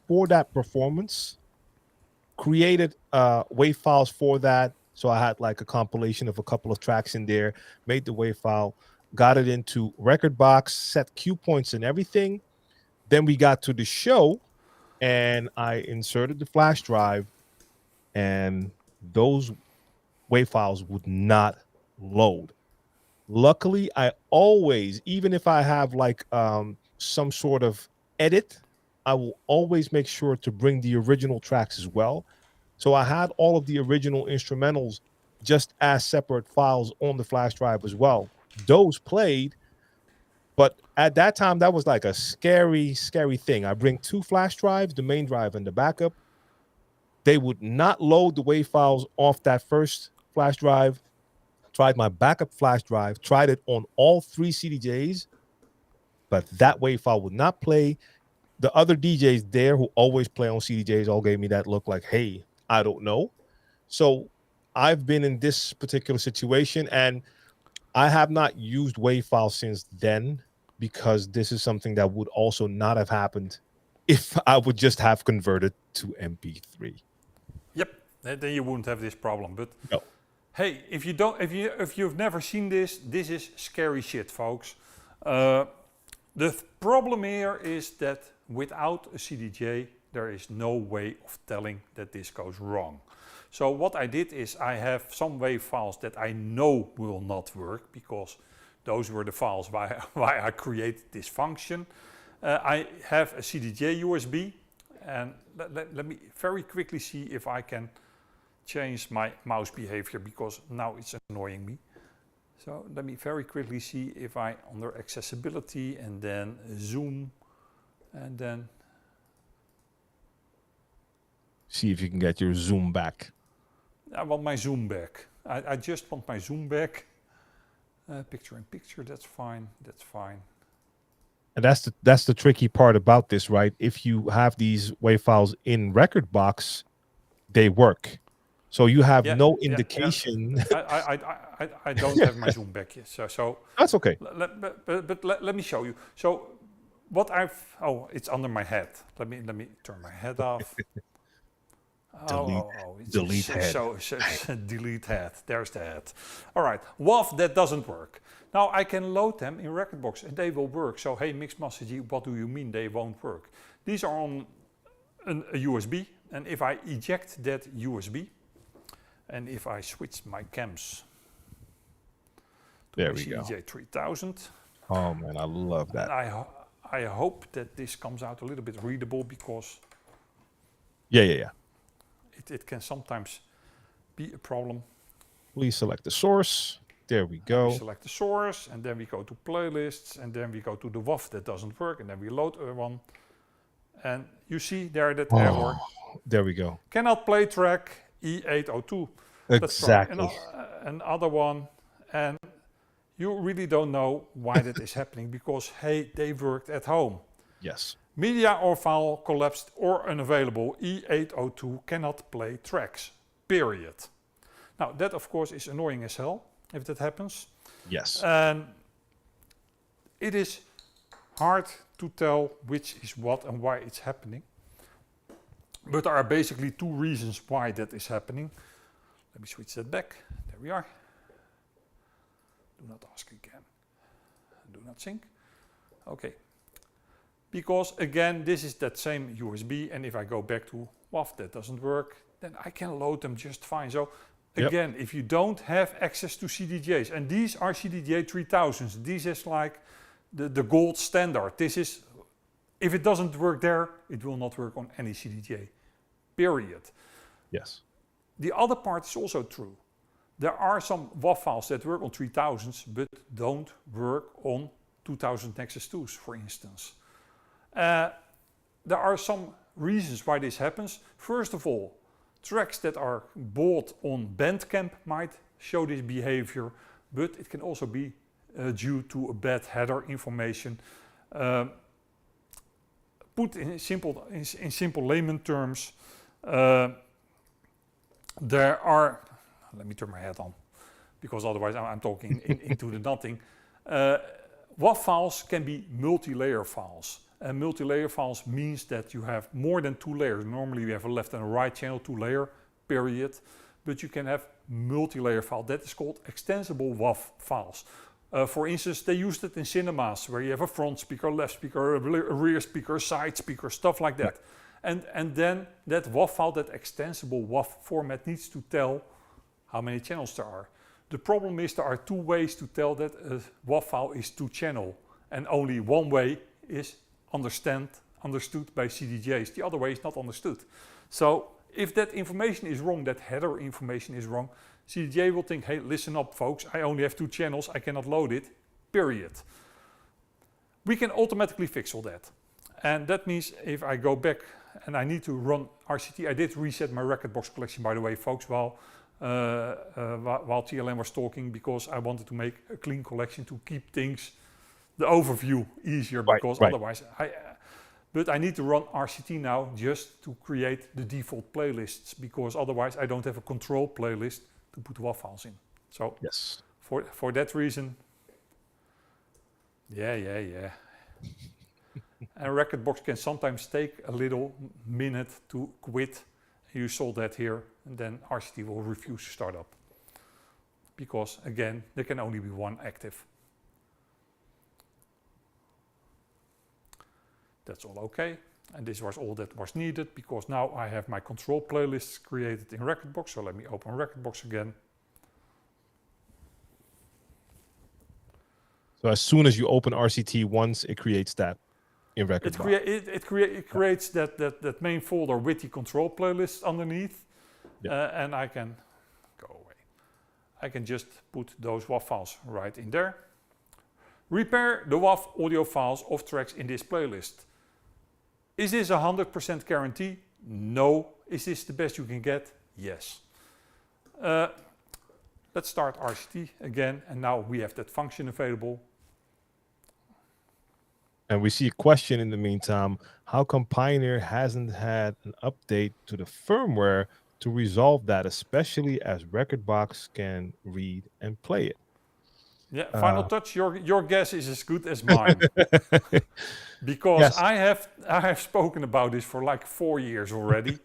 for that performance, created WAV files for that. So I had like a compilation of a couple of tracks in there, made the WAV file, got it into Rekordbox, set cue points and everything. Then we got to the show, and I inserted the flash drive, and those WAV files would not load. Luckily, I always, even if I have like some sort of edit, I will always make sure to bring the original tracks as well. So I had all of the original instrumentals just as separate files on the flash drive as well. Those played, but at that time, that was like a scary, scary thing. I bring two flash drives, the main drive and the backup. They would not load the WAV files off that first flash drive. Tried my backup flash drive, tried it on all three CDJs, but that WAV file would not play. The other DJs there who always play on CDJs all gave me that look like, hey, I don't know. So I've been in this particular situation, and I have not used WAV files since then, because this is something that would also not have happened if I would just have converted to MP3. Yep, then you wouldn't have this problem. But no. Hey, if you've never seen this, this is scary shit, folks. The problem here is that without a CDJ, there is no way of telling that this goes wrong. So what I did is I have some WAV files that I know will not work because those were the files why I created this function. I have a CDJ USB, and let me very quickly see if I can change my mouse behavior because now it's annoying me. So let me very quickly see if I under accessibility and then zoom and then see if you can get your zoom back. I want my zoom back. I just want my zoom back. Picture in picture, that's fine. That's fine. And that's the tricky part about this, right? If you have these WAV files in Rekordbox, they work. So you have no indication. I don't have my zoom back yet. So that's okay. But let me show you. So what it's under my head. Let me turn my head off. Delete head. Delete head. There's the head. All right. WAV that doesn't work. Now I can load them in Rekordbox and they will work. So hey, Mixmaster G, what do you mean they won't work? These are on a USB, and if I eject that USB, and if I switch my cams to there we CDJ go. 3000. Oh man, I love that. I hope that this comes out a little bit readable because it can sometimes be a problem. Please select the source. There we go. We select the source, and then we go to playlists, and then we go to the WAV that doesn't work, and then we load one. And you see there that error. There we go. Cannot play track E802. Exactly. Let's try another one. And you really don't know why that is happening because, hey, they worked at home. Yes. Media or file collapsed or unavailable. E802 cannot play tracks, period. Now, that, of course, is annoying as hell if that happens. Yes. And it is hard to tell which is what and why it's happening. But there are basically two reasons why that is happening. Let me switch that back. There we are. Do not ask again. Do not sync. Okay. Because again, this is that same USB, and if I go back to WAV, that doesn't work, then I can load them just fine. So again, if you don't have access to CDJs, and these are CDJ 3000s, this is like the gold standard. This is, if it doesn't work there, it will not work on any CDJ, period. Yes. The other part is also true. There are some WAV files that work on 3000s, but don't work on 2000 Nexus 2s, for instance. There are some reasons why this happens. First of all, tracks that are bought on Bandcamp might show this behavior, but it can also be due to a bad header information. Put in simple layman terms, there are, let me turn my head on, because otherwise I'm talking into the nothing. WAV files can be multi-layer files. And multi-layer files means that you have more than two layers. Normally you have a left and a right channel, two layer, period. But you can have multi-layer file. That is called extensible WAV files. For instance, they used it in cinemas, where you have a front speaker, left speaker, a rear speaker, side speaker, stuff like that. And then that WAV file, that extensible WAV format needs to tell how many channels there are. The problem is there are two ways to tell that a WAV file is two channel. And only one way is understood by CDJs. The other way is not understood. So if that information is wrong, that header information is wrong, CDJ will think, hey, listen up folks, I only have two channels, I cannot load it, period. We can automatically fix all that. And that means if I go back and I need to run RCT, I did reset my Rekordbox collection, by the way, folks, while TLM was talking, because I wanted to make a clean collection to keep things, the overview easier, because otherwise but I need to run RCT now just to create the default playlists, because otherwise I don't have a control playlist to put WAV files in. So yes, for that reason, yeah. And Rekordbox can sometimes take a little minute to quit. You saw that here, and then RCT will refuse to start up. Because again, there can only be one active. That's all okay. And this was all that was needed because now I have my control playlists created in Rekordbox. So let me open Rekordbox again. So as soon as you open RCT once, it creates that in Rekordbox. It creates that main folder with the control playlist underneath. And I can go away. I can just put those WAV files right in there. Repair the WAV audio files of tracks in this playlist. Is this a 100% guarantee? No. Is this the best you can get? Yes. Let's start RCT again, and now we have that function available. And we see a question in the meantime, how come Pioneer hasn't had an update to the firmware to resolve that, especially as Rekordbox can read and play it? Yeah, final touch, your guess is as good as mine. Because yes. I have spoken about this for like 4 years already.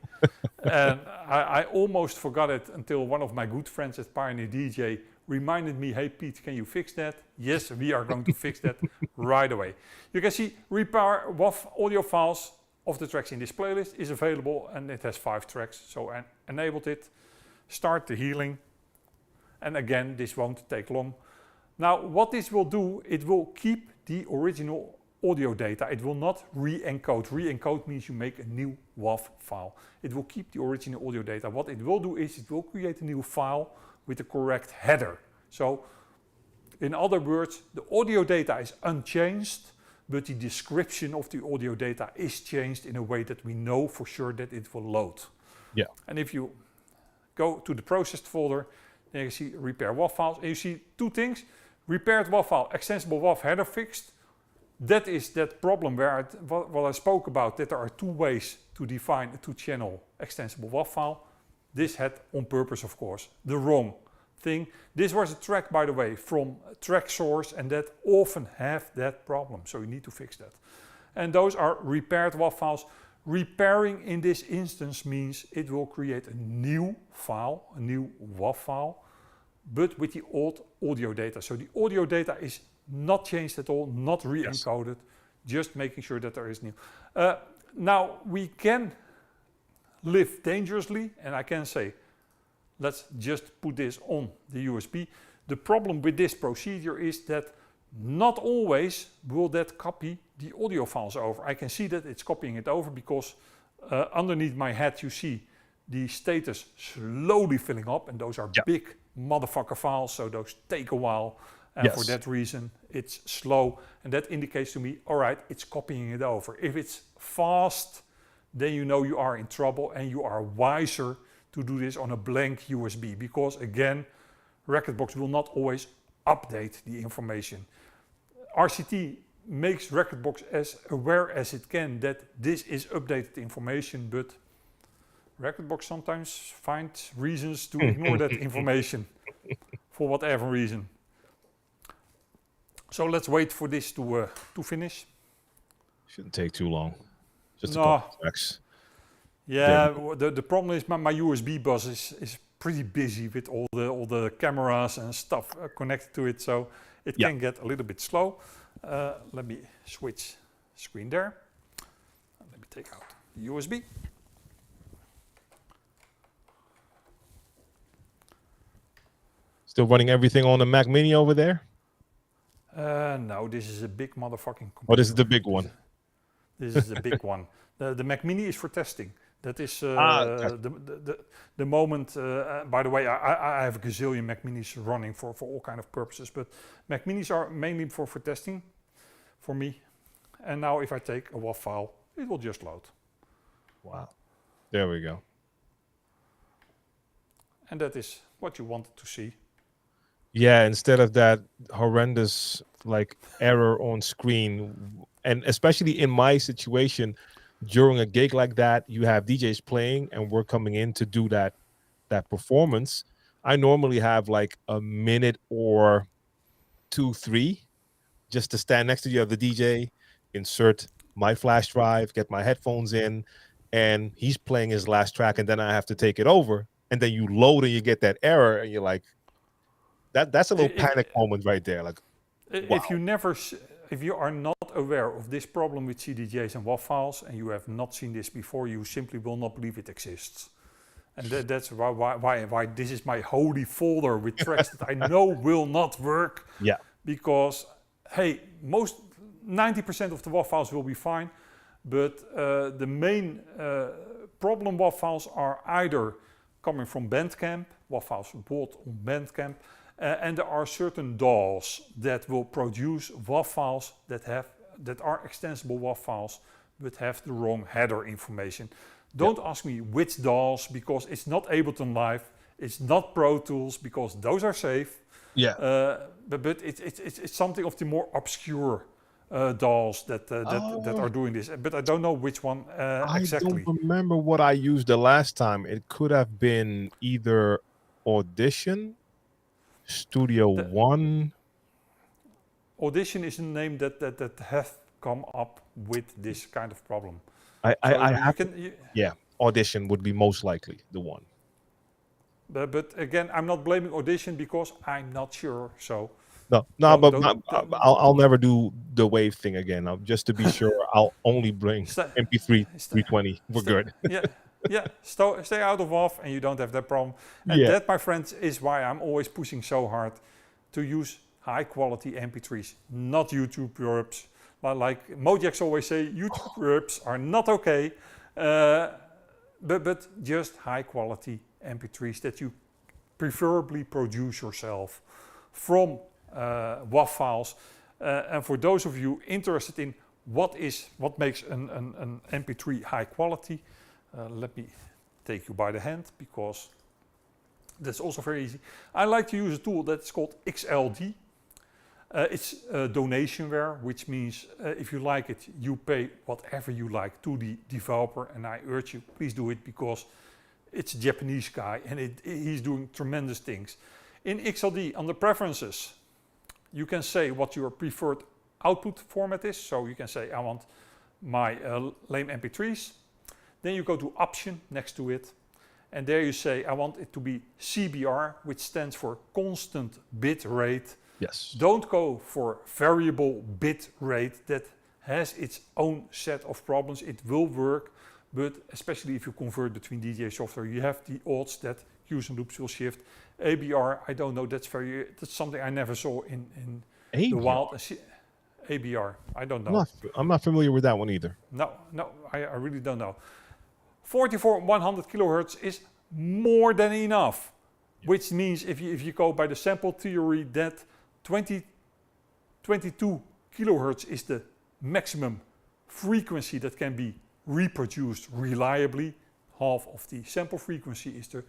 And I almost forgot it until one of my good friends at Pioneer DJ reminded me, hey Pete, can you fix that? Yes, we are going to fix that right away. You can see repair WAV audio files of the tracks in this playlist is available, and it has 5 tracks. So I enabled it, start the healing. And again, this won't take long. Now, what this will do, it will keep the original audio data. It will not re-encode. Re-encode means you make a new WAV file. It will keep the original audio data. What it will do is it will create a new file with the correct header. So, in other words, the audio data is unchanged, but the description of the audio data is changed in a way that we know for sure that it will load. Yeah. And if you go to the processed folder, then you see repair WAV files, and you see 2 things. Repaired WAV file, extensible WAV header fixed. That is that problem where what I spoke about, that there are 2 ways to define a 2-channel extensible WAV file. This had, on purpose of course, the wrong thing. This was a track, by the way, from a track source, and that often have that problem. So you need to fix that. And those are repaired WAV files. Repairing in this instance means it will create a new file, a new WAV file, but with the old audio data. So the audio data is not changed at all, not re-encoded, just making sure that there is new. Now we can live dangerously, and I can say, let's just put this on the USB. The problem with this procedure is that not always will that copy the audio files over. I can see that it's copying it over because underneath my head you see the status slowly filling up, and those are big motherfucker files, so those take a while, and for that reason it's slow, and that indicates to me, all right, it's copying it over. If it's fast, then you know you are in trouble, and you are wiser to do this on a blank USB, because again, Rekordbox will not always update the information. RCT makes Rekordbox as aware as it can that this is updated information, but Rekordbox sometimes finds reasons to ignore that information for whatever reason. So let's wait for this to finish. Shouldn't take too long. Just a couple tracks. Yeah, the problem is my USB bus is pretty busy with all the cameras and stuff connected to it, so it can get a little bit slow. Let me switch screen there. Let me take out the USB. Still running everything on the Mac Mini over there? No, this is a big motherfucking computer. Oh, this is the big one. This is the big one. The Mac Mini is for testing. That is the moment. By the way, I have a gazillion Mac Minis running for all kind of purposes, but Mac Minis are mainly for testing for me. And now if I take a WAV file, it will just load. Wow. There we go. And that is what you wanted to see. Yeah, instead of that horrendous like error on screen, and especially in my situation, during a gig like that, you have DJs playing and we're coming in to do that performance. I normally have like a minute or 2, 3 just to stand next to the other DJ, insert my flash drive, get my headphones in, and he's playing his last track, and then I have to take it over, and then you load and you get that error, and you're like, that's a little panic moment right there. Like, if you never if you are not aware of this problem with CDJs and WAV files, and you have not seen this before, you simply will not believe it exists. And that's why this is my holy folder with tracks that I know will not work. Yeah. Because, hey, 90% of the WAV files will be fine, but the main problem WAV files are either coming from Bandcamp, WAV files bought on Bandcamp, and there are certain DAWs that will produce WAV files that are extensible WAV files, but have the wrong header information. Don't ask me which DAWs, because it's not Ableton Live, it's not Pro Tools, because those are safe. Yeah. But it's something of the more obscure DAWs that are doing this. But I don't know which one exactly. I don't remember what I used the last time. It could have been either Audition, Studio One. Audition is a name that has come up with this kind of problem. Audition would be most likely the one. But again, I'm not blaming Audition because I'm not sure. So I'll never do the wave thing again. Just to be sure, I'll only bring MP3 320. We're good. Stay out of WAV, and you don't have that problem. And that, my friends, is why I'm always pushing so hard to use high quality MP3s, not YouTube RUBs. Like Mojax always say, YouTube RUBs are not okay, but just high quality MP3s that you preferably produce yourself from WAV files. And for those of you interested in what makes an MP3 high quality, let me take you by the hand, because that's also very easy. I like to use a tool that's called XLD. It's donationware, which means if you like it, you pay whatever you like to the developer, and I urge you, please do it, because it's a Japanese guy and he's doing tremendous things. In XLD, on the preferences, you can say what your preferred output format is. So you can say, I want my lame MP3s. Then you go to option next to it, and there you say, I want it to be CBR, which stands for constant bit rate. Yes. Don't go for variable bit rate. That has its own set of problems. It will work, but especially if you convert between DJ software, you have the odds that cues and loops will shift. ABR, I don't know. That's something I never saw in the wild. ABR, I don't know. I'm not familiar with that one either. No, I really don't know. 100 kilohertz is more than enough, which means if you go by the sample theory that 22 kilohertz is the maximum frequency that can be reproduced reliably. Half of the sample frequency is the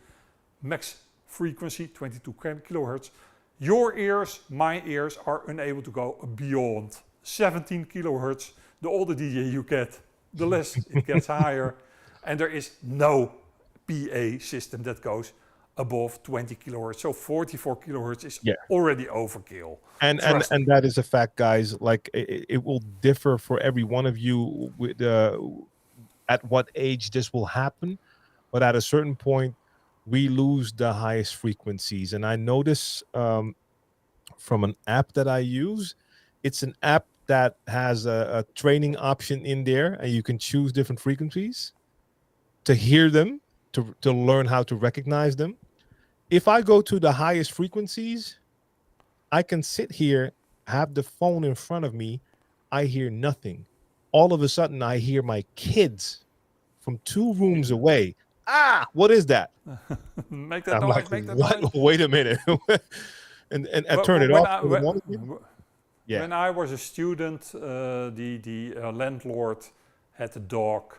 max frequency, 22 kilohertz. Your ears, my ears, are unable to go beyond 17 kilohertz. The older DJ you get, the less it gets higher. And there is no PA system that goes above 20 kilohertz. So 44 kilohertz is already overkill. And that is a fact, guys. Like it will differ for every one of you with at what age this will happen. But at a certain point, we lose the highest frequencies. And I notice from an app that I use, it's an app that has a training option in there, and you can choose different frequencies to hear them, to learn how to recognize them. If I go to the highest frequencies, I can sit here, have the phone in front of me, I hear nothing. All of a sudden, I hear my kids from 2 rooms away. What is that? Make that noise, like, make that what? noise. Wait a minute. and I turn it off. When I was a student, the landlord had a dog,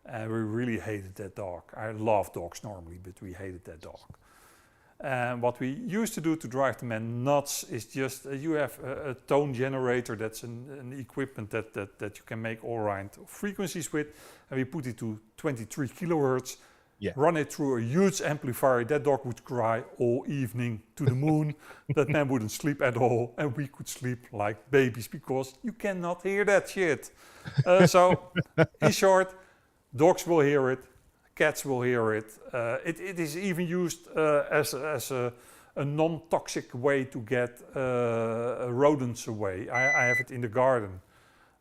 and we really hated that dog. I love dogs normally, but we hated that dog. And what we used to do to drive the man nuts is just, you have a tone generator that's an equipment that you can make all right frequencies with, and we put it to 23 kilohertz, run it through a huge amplifier. That dog would cry all evening to the moon. That man wouldn't sleep at all, and we could sleep like babies because you cannot hear that shit. So, in short, dogs will hear it, cats will hear it. It is even used as a a non-toxic way to get rodents away. I have it in the garden,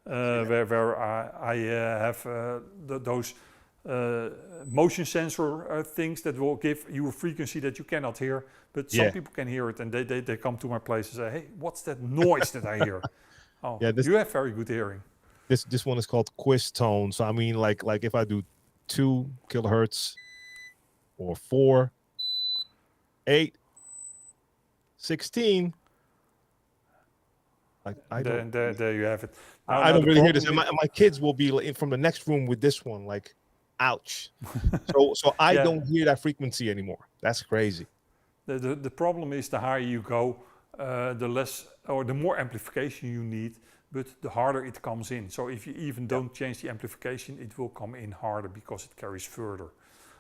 where I have those motion sensor things that will give you a frequency that you cannot hear, but some people can hear it, and they come to my place and say, hey, what's that noise that I hear? Oh, Yeah, you have very good hearing. This one is called quiz tone. So I mean, like if I do 2 kilohertz or 4, 8, 16, like there you have it. I don't really hear this. And my kids will be from the next room with this one, like, ouch. So I don't hear that frequency anymore. That's crazy. The problem is the higher you go, the less or the more amplification you need, but the harder it comes in. So if you even don't change the amplification, it will come in harder because it carries further.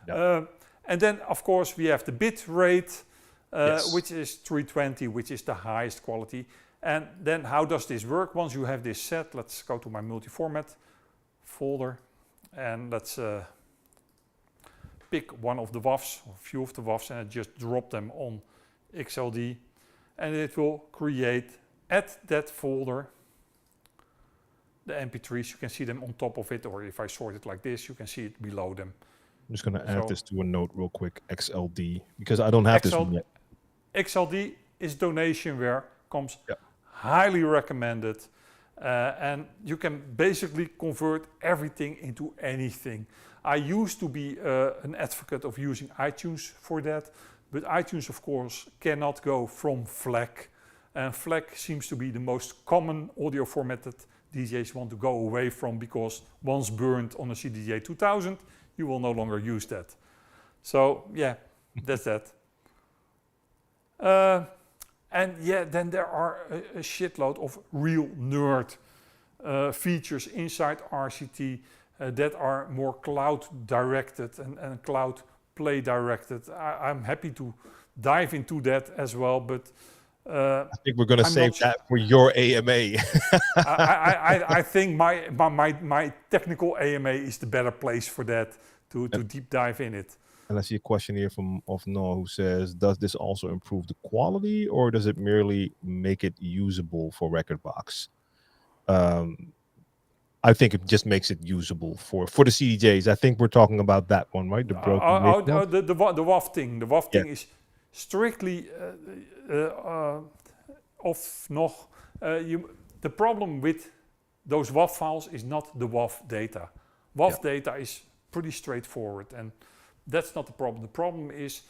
And then, of course, we have the bit rate, which is 320, which is the highest quality. And then how does this work? Once you have this set, let's go to my multi-format folder, and let's pick one of the WAVs, or a few of the WAVs, and just drop them on XLD. And it will create, at that folder, the MP3s. You can see them on top of it, or if I sort it like this, you can see it below them. I'm just going to add this to a note real quick, XLD, because I don't have this one yet. XLD is donationware, comes highly recommended, and you can basically convert everything into anything. I used to be an advocate of using iTunes for that, but iTunes, of course, cannot go from FLAC, and FLAC seems to be the most common audio format that DJs want to go away from, because once burned on a CDJ 2000, you will no longer use that. So yeah, that's that. And yeah, then there are a shitload of real nerd features inside RCT that are more cloud directed and cloud play directed. I'm happy to dive into that as well, but I think we're going to save that for your AMA. I think my technical AMA is the better place for that, to deep dive in it. And I see a question here of Noah, who says, does this also improve the quality, or does it merely make it usable for Rekordbox? I think it just makes it usable for the CDJs. I think we're talking about that one, right? The broken the WAV thing. The WAV thing is strictly the problem with those WAV files is not the WAV data. WAV data is pretty straightforward, and that's not the problem. The problem is,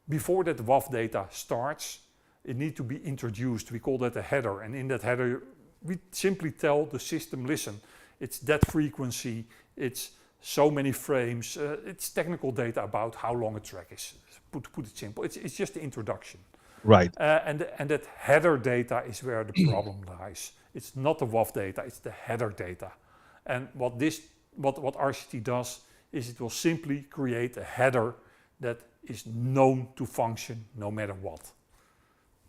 before that WAV data starts, it needs to be introduced. We call that a header, and in that header we simply tell the system, listen, it's that frequency, it's so many frames, it's technical data about how long a track is, to put it simple. It's just the introduction. Right. And that header data is where the problem lies. It's not the WAV data, it's the header data. And what RCT does is it will simply create a header that is known to function no matter what.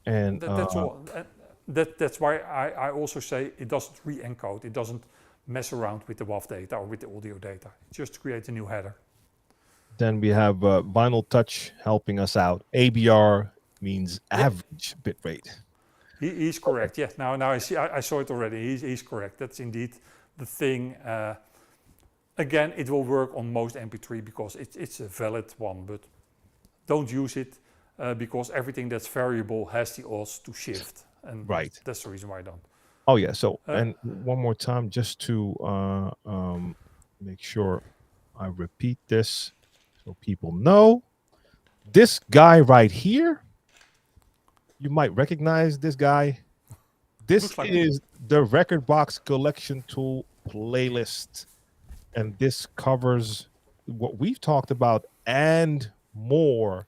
And that's all. That's why I also say it doesn't re-encode. It doesn't mess around with the WAV data or with the audio data. Just create a new header. Then we have Vinyl Touch helping us out. ABR means average bit rate. He's correct. Yes. Now I see. I saw it already. He's correct. That's indeed the thing. Again, it will work on most MP3 because it's a valid one, but don't use it because everything that's variable has the odds to shift. And that's the reason why I don't. Oh yeah. So and one more time, just to make sure I repeat this so people know, this guy right here, you might recognize this guy. This is the Rekordbox Collection Tool playlist, and this covers what we've talked about and more,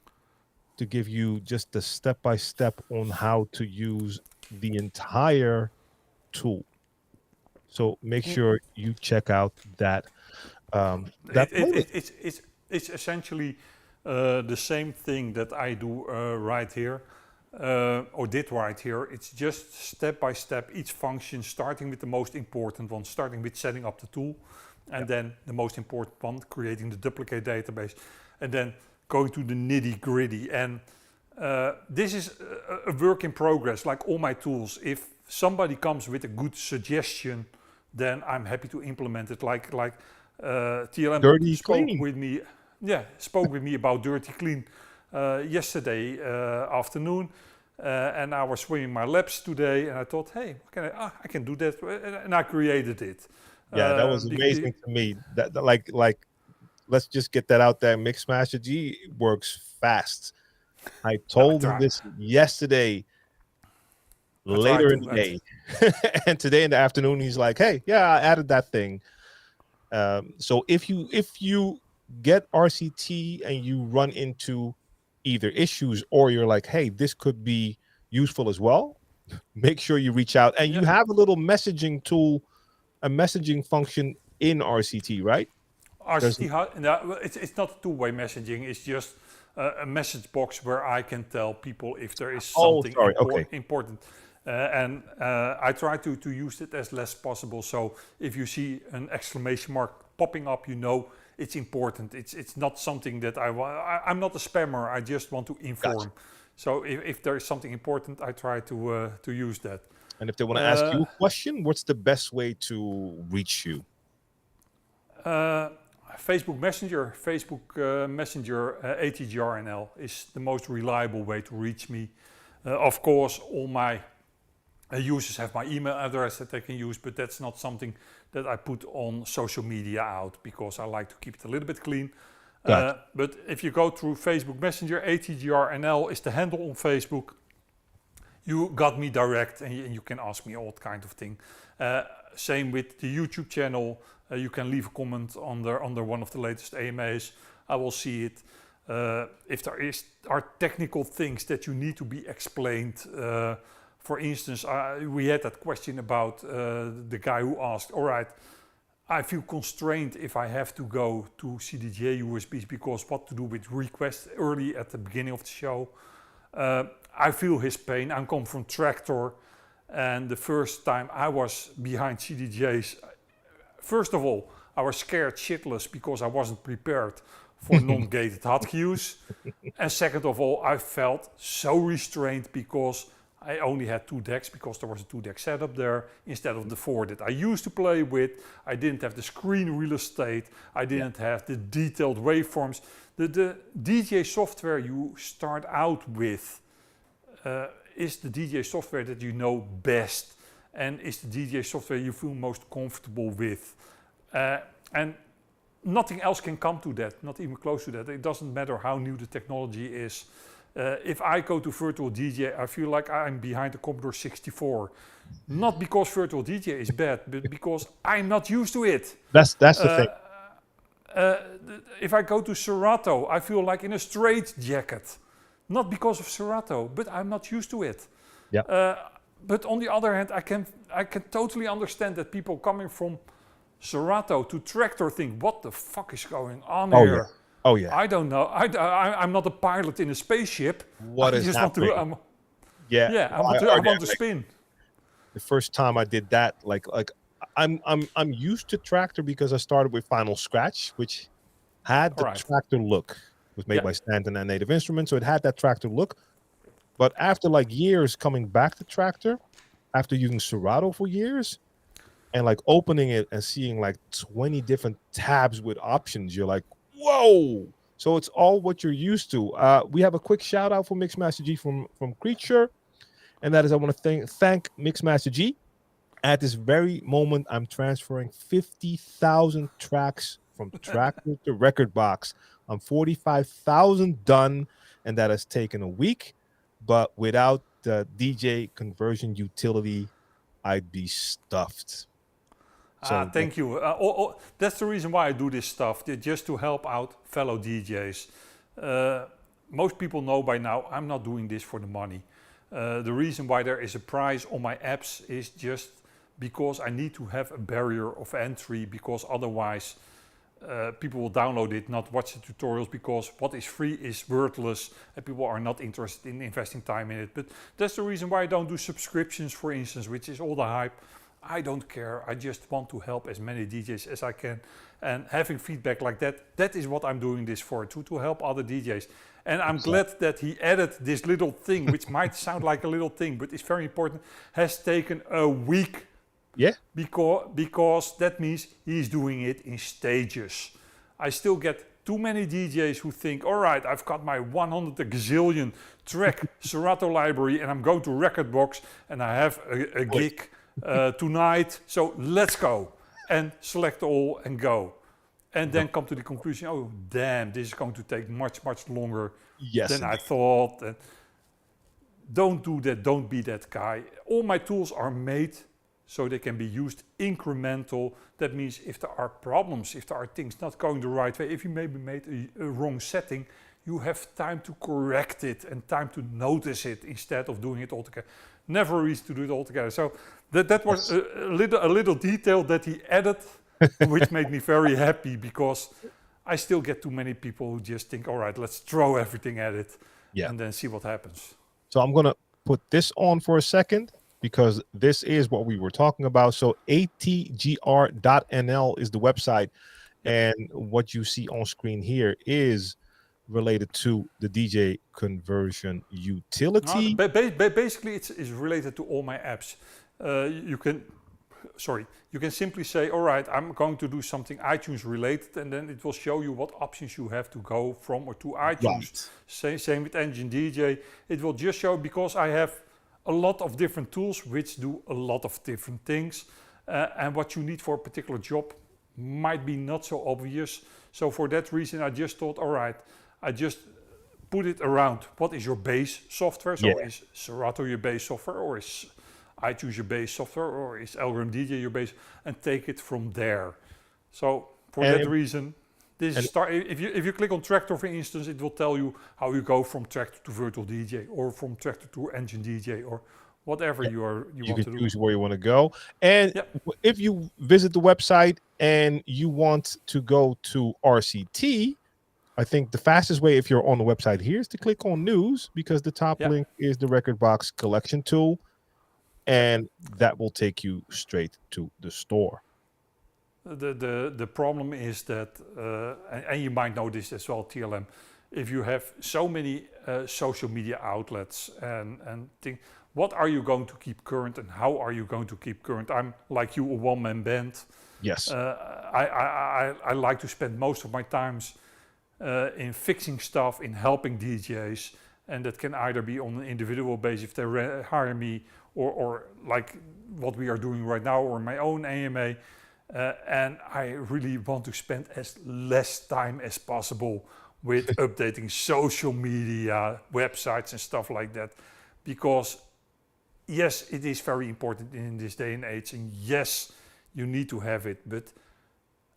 to give you just the step-by-step on how to use the entire tool. So make sure you check out that. It's essentially the same thing that I do right here, or did right here. It's just step by step, each function, starting with the most important one, starting with setting up the tool, and then the most important one, creating the duplicate database, and then going to the nitty gritty. And This is a work in progress, like all my tools. If somebody comes with a good suggestion, then I'm happy to implement it. Like TLM Dirty spoke clean. with me, spoke with me about dirty clean yesterday afternoon, and I was swimming my laps today, and I thought, hey, I can do that, and I created it. Yeah, that was amazing to me. That like let's just get that out there. Mixmaster G works fast. I told him this yesterday, later in the day, and today in the afternoon, he's like, "Hey, yeah, I added that thing." So if you get RCT and you run into either issues or you're like, "Hey, this could be useful as well," make sure you reach out. And you have a little messaging tool, a messaging function in RCT, right? RCT, it's not two-way messaging. It's just a message box where I can tell people if there is something important. And I try to use it as less possible. So if you see an exclamation mark popping up, you know it's important. It's not something that I'm not a spammer. I just want to inform. Gotcha. So if there is something important, I try to use that. And if they want to ask you a question, what's the best way to reach you? Facebook Messenger, Messenger ATGRNL is the most reliable way to reach me. Of course, all my users have my email address that they can use, but that's not something that I put on social media out because I like to keep it a little bit clean. But if you go through Facebook Messenger, ATGRNL is the handle on Facebook. You got me direct and you can ask me all kind of thing. Same with the YouTube channel. You can leave a comment under one of the latest AMAs. I will see it. If there are technical things that you need to be explained, for instance, we had that question about the guy who asked, all right, I feel constrained if I have to go to CDJ USBs because what to do with requests early at the beginning of the show. I feel his pain. I'm come from Tractor, and the first time I was behind CDJs, first of all, I was scared shitless because I wasn't prepared for non-gated hotkeys. And second of all, I felt so restrained because I only had 2 decks because there was a 2-deck setup there instead of the 4 that I used to play with. I didn't have the screen real estate. I didn't have the detailed waveforms. The DJ software you start out with is the DJ software that you know best and is the DJ software you feel most comfortable with. And nothing else can come to that, not even close to that. It doesn't matter how new the technology is. If I go to Virtual DJ, I feel like I'm behind the Commodore 64. Not because Virtual DJ is bad, but because I'm not used to it. That's the thing. If I go to Serato, I feel like in a straitjacket. Not because of Serato, but I'm not used to it. Yeah. But on the other hand, I can totally understand that people coming from Serato to Tractor think, what the fuck is going on here? Yeah. Oh yeah. I don't know. I'm not a pilot in a spaceship. What is happening? I want to spin. The first time I did that, like I'm used to Tractor because I started with Final Scratch, which had the Tractor look. It was made by Stanton and Native Instruments, so it had that Tractor look. But after like years coming back to Tractor, after using Serato for years, and like opening it and seeing like 20 different tabs with options, you're like, whoa! So it's all what you're used to. We have a quick shout out for Mixmaster G from Creature, and that is I want to thank Mixmaster G. At this very moment, I'm transferring 50,000 tracks from Tractor to Rekordbox. I'm 45,000 done, and that has taken a week. But without the DJ conversion utility, I'd be stuffed. So thank you. That's the reason why I do this stuff, just to help out fellow DJs. Most people know by now I'm not doing this for the money. The reason why there is a price on my apps is just because I need to have a barrier of entry, because otherwise people will download it, not watch the tutorials, because what is free is worthless and people are not interested in investing time in it. But that's the reason why I don't do subscriptions, for instance, which is all the hype. I don't care. I just want to help as many DJs as I can. And having feedback like that, that is what I'm doing this for, to help other DJs. And I'm glad that he added this little thing, which might sound like a little thing, but it's very important, has taken a week. Yeah. Because that means he's doing it in stages. I still get too many DJs who think, all right, I've got my 100 gazillion track Serato library and I'm going to Rekordbox and I have a gig tonight, so let's go. And select all and go. And then come to the conclusion, oh damn, this is going to take much, much longer than I thought. And don't do that, don't be that guy. All my tools are made so they can be used incremental. That means if there are problems, if there are things not going the right way, if you maybe made a wrong setting, you have time to correct it and time to notice it instead of doing it all together. Never easy to do it all together. So that was a little detail that he added, which made me very happy because I still get too many people who just think, all right, let's throw everything at it and then see what happens. So I'm going to put this on for a second, because this is what we were talking about. So atgr.nl is the website. And what you see on screen here is related to the DJ conversion utility. Basically, it's related to all my apps. You can simply say, all right, I'm going to do something iTunes related, and then it will show you what options you have to go from or to iTunes. Same with Engine DJ. It will just show, because I have a lot of different tools which do a lot of different things, and what you need for a particular job might be not so obvious. So for that reason, I just thought, all right, I just put it around. What is your base software? So is Serato your base software, or is iTunes your base software, or is Algorithm DJ your base, and take it from there. So for that reason, this is if you click on Tractor, for instance, it will tell you how you go from Tractor to Virtual DJ, or from Tractor to Engine DJ, or whatever you want to do. You can choose where you want to go. And if you visit the website and you want to go to RCT, I think the fastest way, if you're on the website here, is to click on News, because the top link is the Rekordbox Collection Tool, and that will take you straight to the store. The problem is that, and you might know this as well, TLM, if you have so many social media outlets and things, what are you going to keep current and how are you going to keep current? I'm like you, a one-man band. Yes. I like to spend most of my times in fixing stuff, in helping DJs, and that can either be on an individual basis if they hire me, or like what we are doing right now, or my own AMA. And I really want to spend as less time as possible with updating social media, websites and stuff like that. Because yes, it is very important in this day and age, and yes, you need to have it, but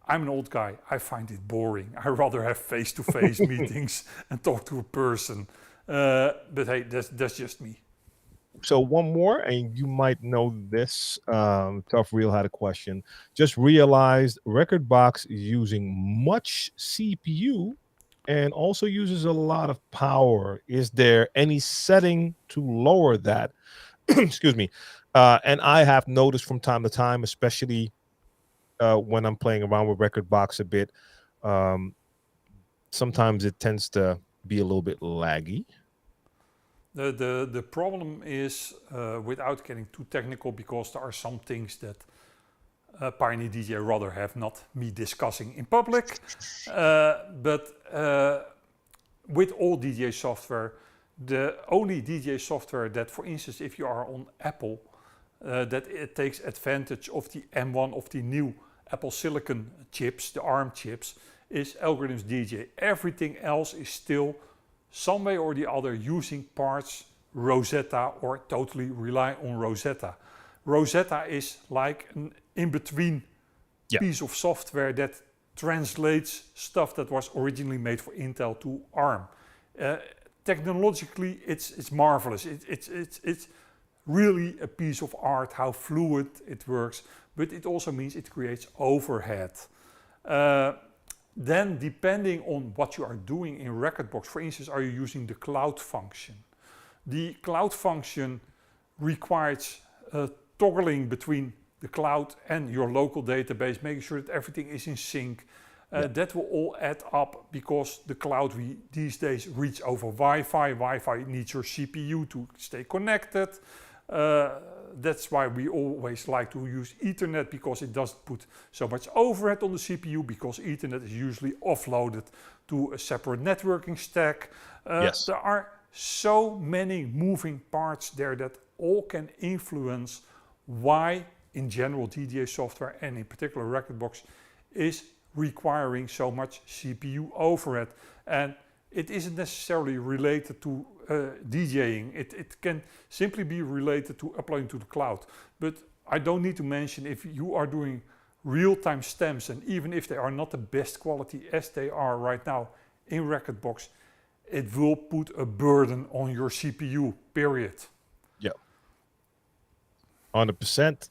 I'm an old guy. I find it boring. I rather have face-to-face meetings and talk to a person. But hey, that's just me. So one more, and you might know this. Tough Real had a question. Just realized Rekordbox is using much CPU and also uses a lot of power. Is there any setting to lower that? Excuse me. And I have noticed from time to time, especially when I'm playing around with Rekordbox a bit, sometimes it tends to be a little bit laggy. The problem is, without getting too technical, because there are some things that Pioneer DJ rather have not me discussing in public, but with all DJ software, the only DJ software that, for instance, if you are on Apple, that it takes advantage of the M1 of the new Apple Silicon chips, the ARM chips, is Algorithms DJ. Everything else is still some way or the other using parts Rosetta, or totally rely on Rosetta. Rosetta is like an in-between piece of software that translates stuff that was originally made for Intel to ARM. Technologically, it's marvelous. It's really a piece of art how fluid it works, but it also means it creates overhead. Then, depending on what you are doing in Rekordbox, for instance, are you using the cloud function? The cloud function requires toggling between the cloud and your local database, making sure that everything is in sync. That will all add up because the cloud we these days reach over Wi-Fi. Wi-Fi needs your CPU to stay connected. That's why we always like to use Ethernet, because it doesn't put so much overhead on the CPU, because Ethernet is usually offloaded to a separate networking stack. There are so many moving parts there that all can influence why in general DJ software and in particular Rekordbox is requiring so much CPU overhead. And it isn't necessarily related to DJing. It can simply be related to uploading to the cloud. But I don't need to mention, if you are doing real-time stems, and even if they are not the best quality as they are right now in Rekordbox, it will put a burden on your CPU, period. Yeah. 100%.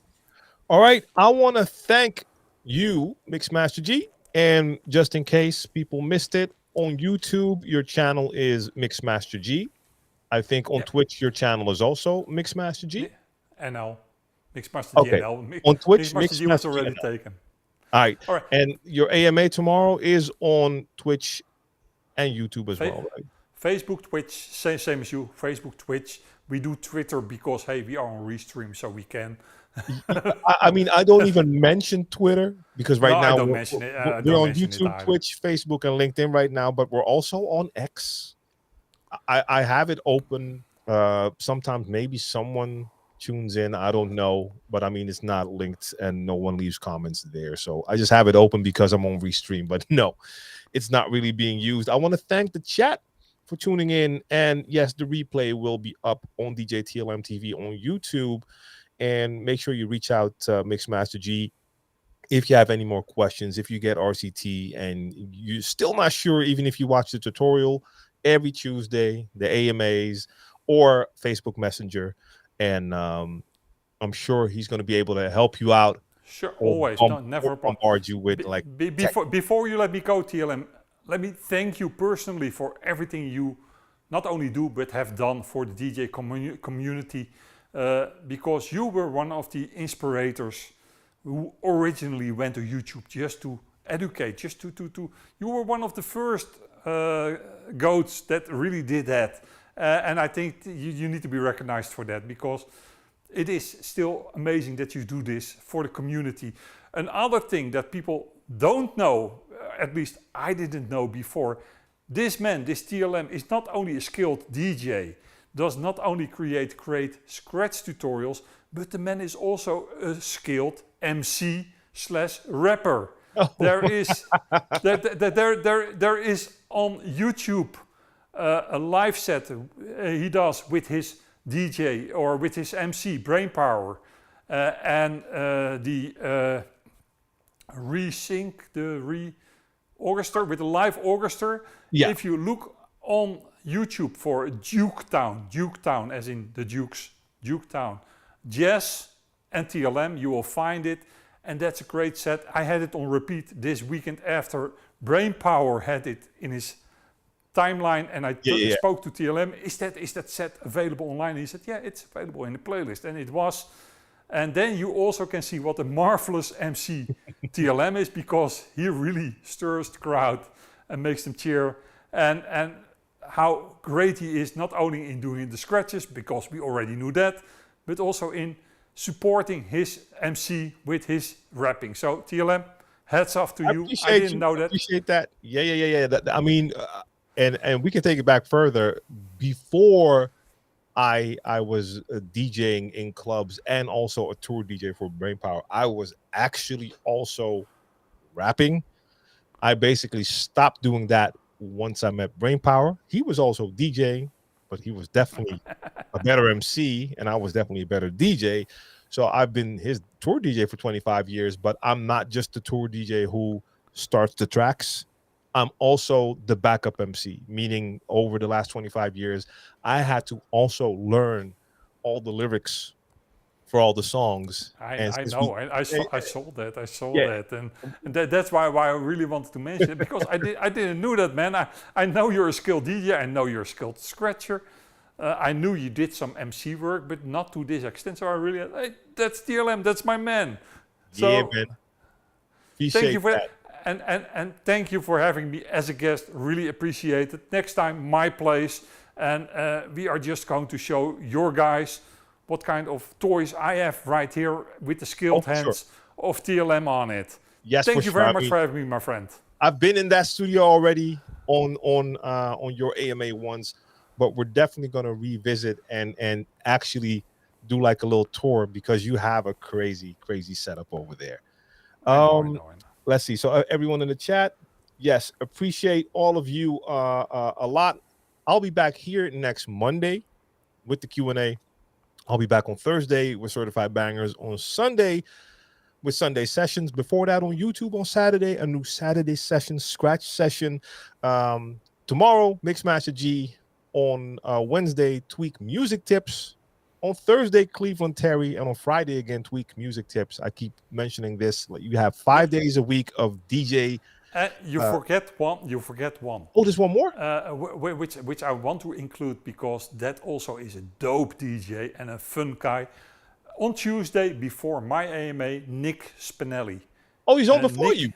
All right. I want to thank you, Mixmaster G. And just in case people missed it, on YouTube, your channel is Mixmaster G. I think on Twitch, your channel is also Mixmaster G. NL. Mixmaster G NL. On Twitch, Mixmaster G was already taken. All right. And your AMA tomorrow is on Twitch and YouTube as well, right? Facebook, Twitch, same as you. Facebook, Twitch. We do Twitter because, hey, we are on Restream, so we can. I mean, I don't even mention Twitter because now we're on YouTube, Twitch, Facebook, and LinkedIn right now, but we're also on X. I have it open. Sometimes maybe someone tunes in. I don't know, but I mean, it's not linked and no one leaves comments there. So I just have it open because I'm on Restream, but no, it's not really being used. I want to thank the chat for tuning in. And yes, the replay will be up on DJ TLM TV on YouTube. And make sure you reach out to Mixmaster G if you have any more questions. If you get RCT and you're still not sure, even if you watch the tutorial every Tuesday, the AMAs or Facebook Messenger, and I'm sure he's going to be able to help you out. Sure, always, never bombard you with before you let me go, TLM. Let me thank you personally for everything you not only do but have done for the DJ community. Because you were one of the inspirators who originally went to YouTube just to educate, just to you were one of the first goats that really did that. And I think you need to be recognized for that, because it is still amazing that you do this for the community. Another thing that people don't know, at least I didn't know before, this man, this TLM, is not only a skilled DJ, does not only create great scratch tutorials, but the man is also a skilled MC/rapper. Oh. There is on YouTube a live set he does with his DJ or with his MC Brainpower, and the resync, the orchestra with a live orchestra. Yeah. If you look on YouTube for Duketown as in the Dukes, Duketown, Jazz and TLM, you will find it, and that's a great set. I had it on repeat this weekend after Brainpower had it in his timeline, and I spoke to TLM, is that set available online? And he said, yeah, it's available in the playlist, and it was. And then you also can see what a marvelous MC TLM is, because he really stirs the crowd and makes them cheer, and how great he is, not only in doing the scratches, because we already knew that, but also in supporting his MC with his rapping. So TLM, hats off to you. I didn't know that. Appreciate that. Yeah. I mean, and we can take it back further. Before I was DJing in clubs and also a tour DJ for Brainpower, I was actually also rapping. I basically stopped doing that once I met Brainpower. He was also DJing, but he was definitely a better MC, and I was definitely a better DJ. So I've been his tour DJ for 25 years, but I'm not just the tour DJ who starts the tracks. I'm also the backup MC, meaning over the last 25 years, I had to also learn all the lyrics for all the songs. I know. I saw that, and that's why I really wanted to mention it, because I didn't know that, man. I know you're a skilled DJ. I know you're a skilled scratcher. I knew you did some MC work, but not to this extent. So I really, hey, that's TLM, that's my man. Yeah, So man. thank you for that. And thank you for having me as a guest. Really appreciate it. Next time, my place, and we are just going to show your guys what kind of toys I have right here with the skilled hands of TLM on it. Yes, thank you very much for having me, my friend. I've been in that studio already on your AMA ones, but we're definitely going to revisit and actually do like a little tour because you have a crazy setup over there. I know. Let's see. So everyone in the chat, yes, appreciate all of you a lot. I'll be back here next Monday with the Q&A. I'll be back on Thursday with Certified Bangers, on Sunday with Sunday sessions. Before that, on YouTube on Saturday, a new Saturday session, scratch session. Tomorrow, Mixmaster G. On Wednesday, Tweak Music Tips. On Thursday, Cleveland Terry. And on Friday, again, Tweak Music Tips. I keep mentioning this. You have 5 days a week of DJ. You forget one. Oh, there's one more? Which I want to include because that also is a dope DJ and a fun guy. On Tuesday, before my AMA, Nick Spinelli. Oh, he's on before you?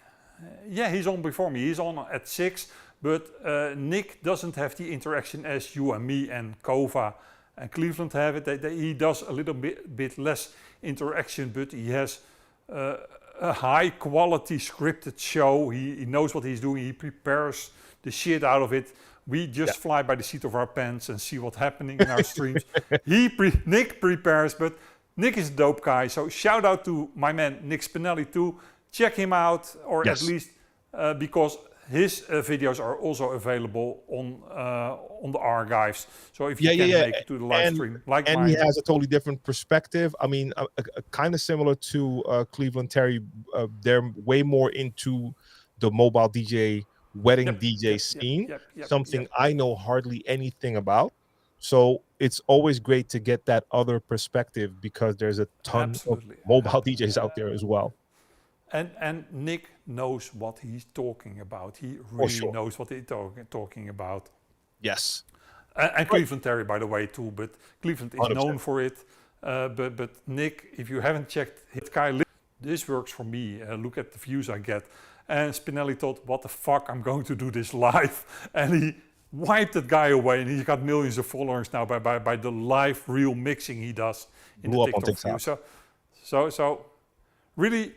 Yeah, he's on before me. He's on at 6, but Nick doesn't have the interaction as you and me and Kova and Cleveland have it. He does a little bit less interaction, but he has a high quality scripted show. He knows what he's doing. He prepares the shit out of it. We just fly by the seat of our pants and see what's happening in our streams. Nick prepares, but Nick is a dope guy. So shout out to my man Nick Spinelli too. Check him out, or at least because his videos are also available on the archives. So if you can make it to the live stream, like mine. He has a totally different perspective. I mean, kind of similar to Cleveland Terry. They're way more into the mobile DJ, wedding DJ scene. Something I know hardly anything about. So it's always great to get that other perspective because there's a ton of mobile DJs out there as well. And Nick knows what he's talking about. He really knows what he's talking about. Yes. And Cleveland Terry, by the way, too. But Cleveland is 100%. Known for it. But Nick, if you haven't checked his guy, this works for me. Look at the views I get. And Spinelli thought, what the fuck, I'm going to do this live. And he wiped that guy away. And he's got millions of followers now by the live real mixing he does in the TikTok view. So really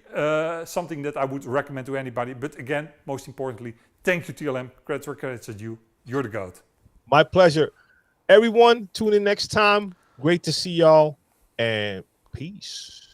something that I would recommend to anybody. But again, most importantly, thank you, TLM. Credits where credits are due. You're the GOAT. My pleasure. Everyone, tune in next time. Great to see y'all, and peace.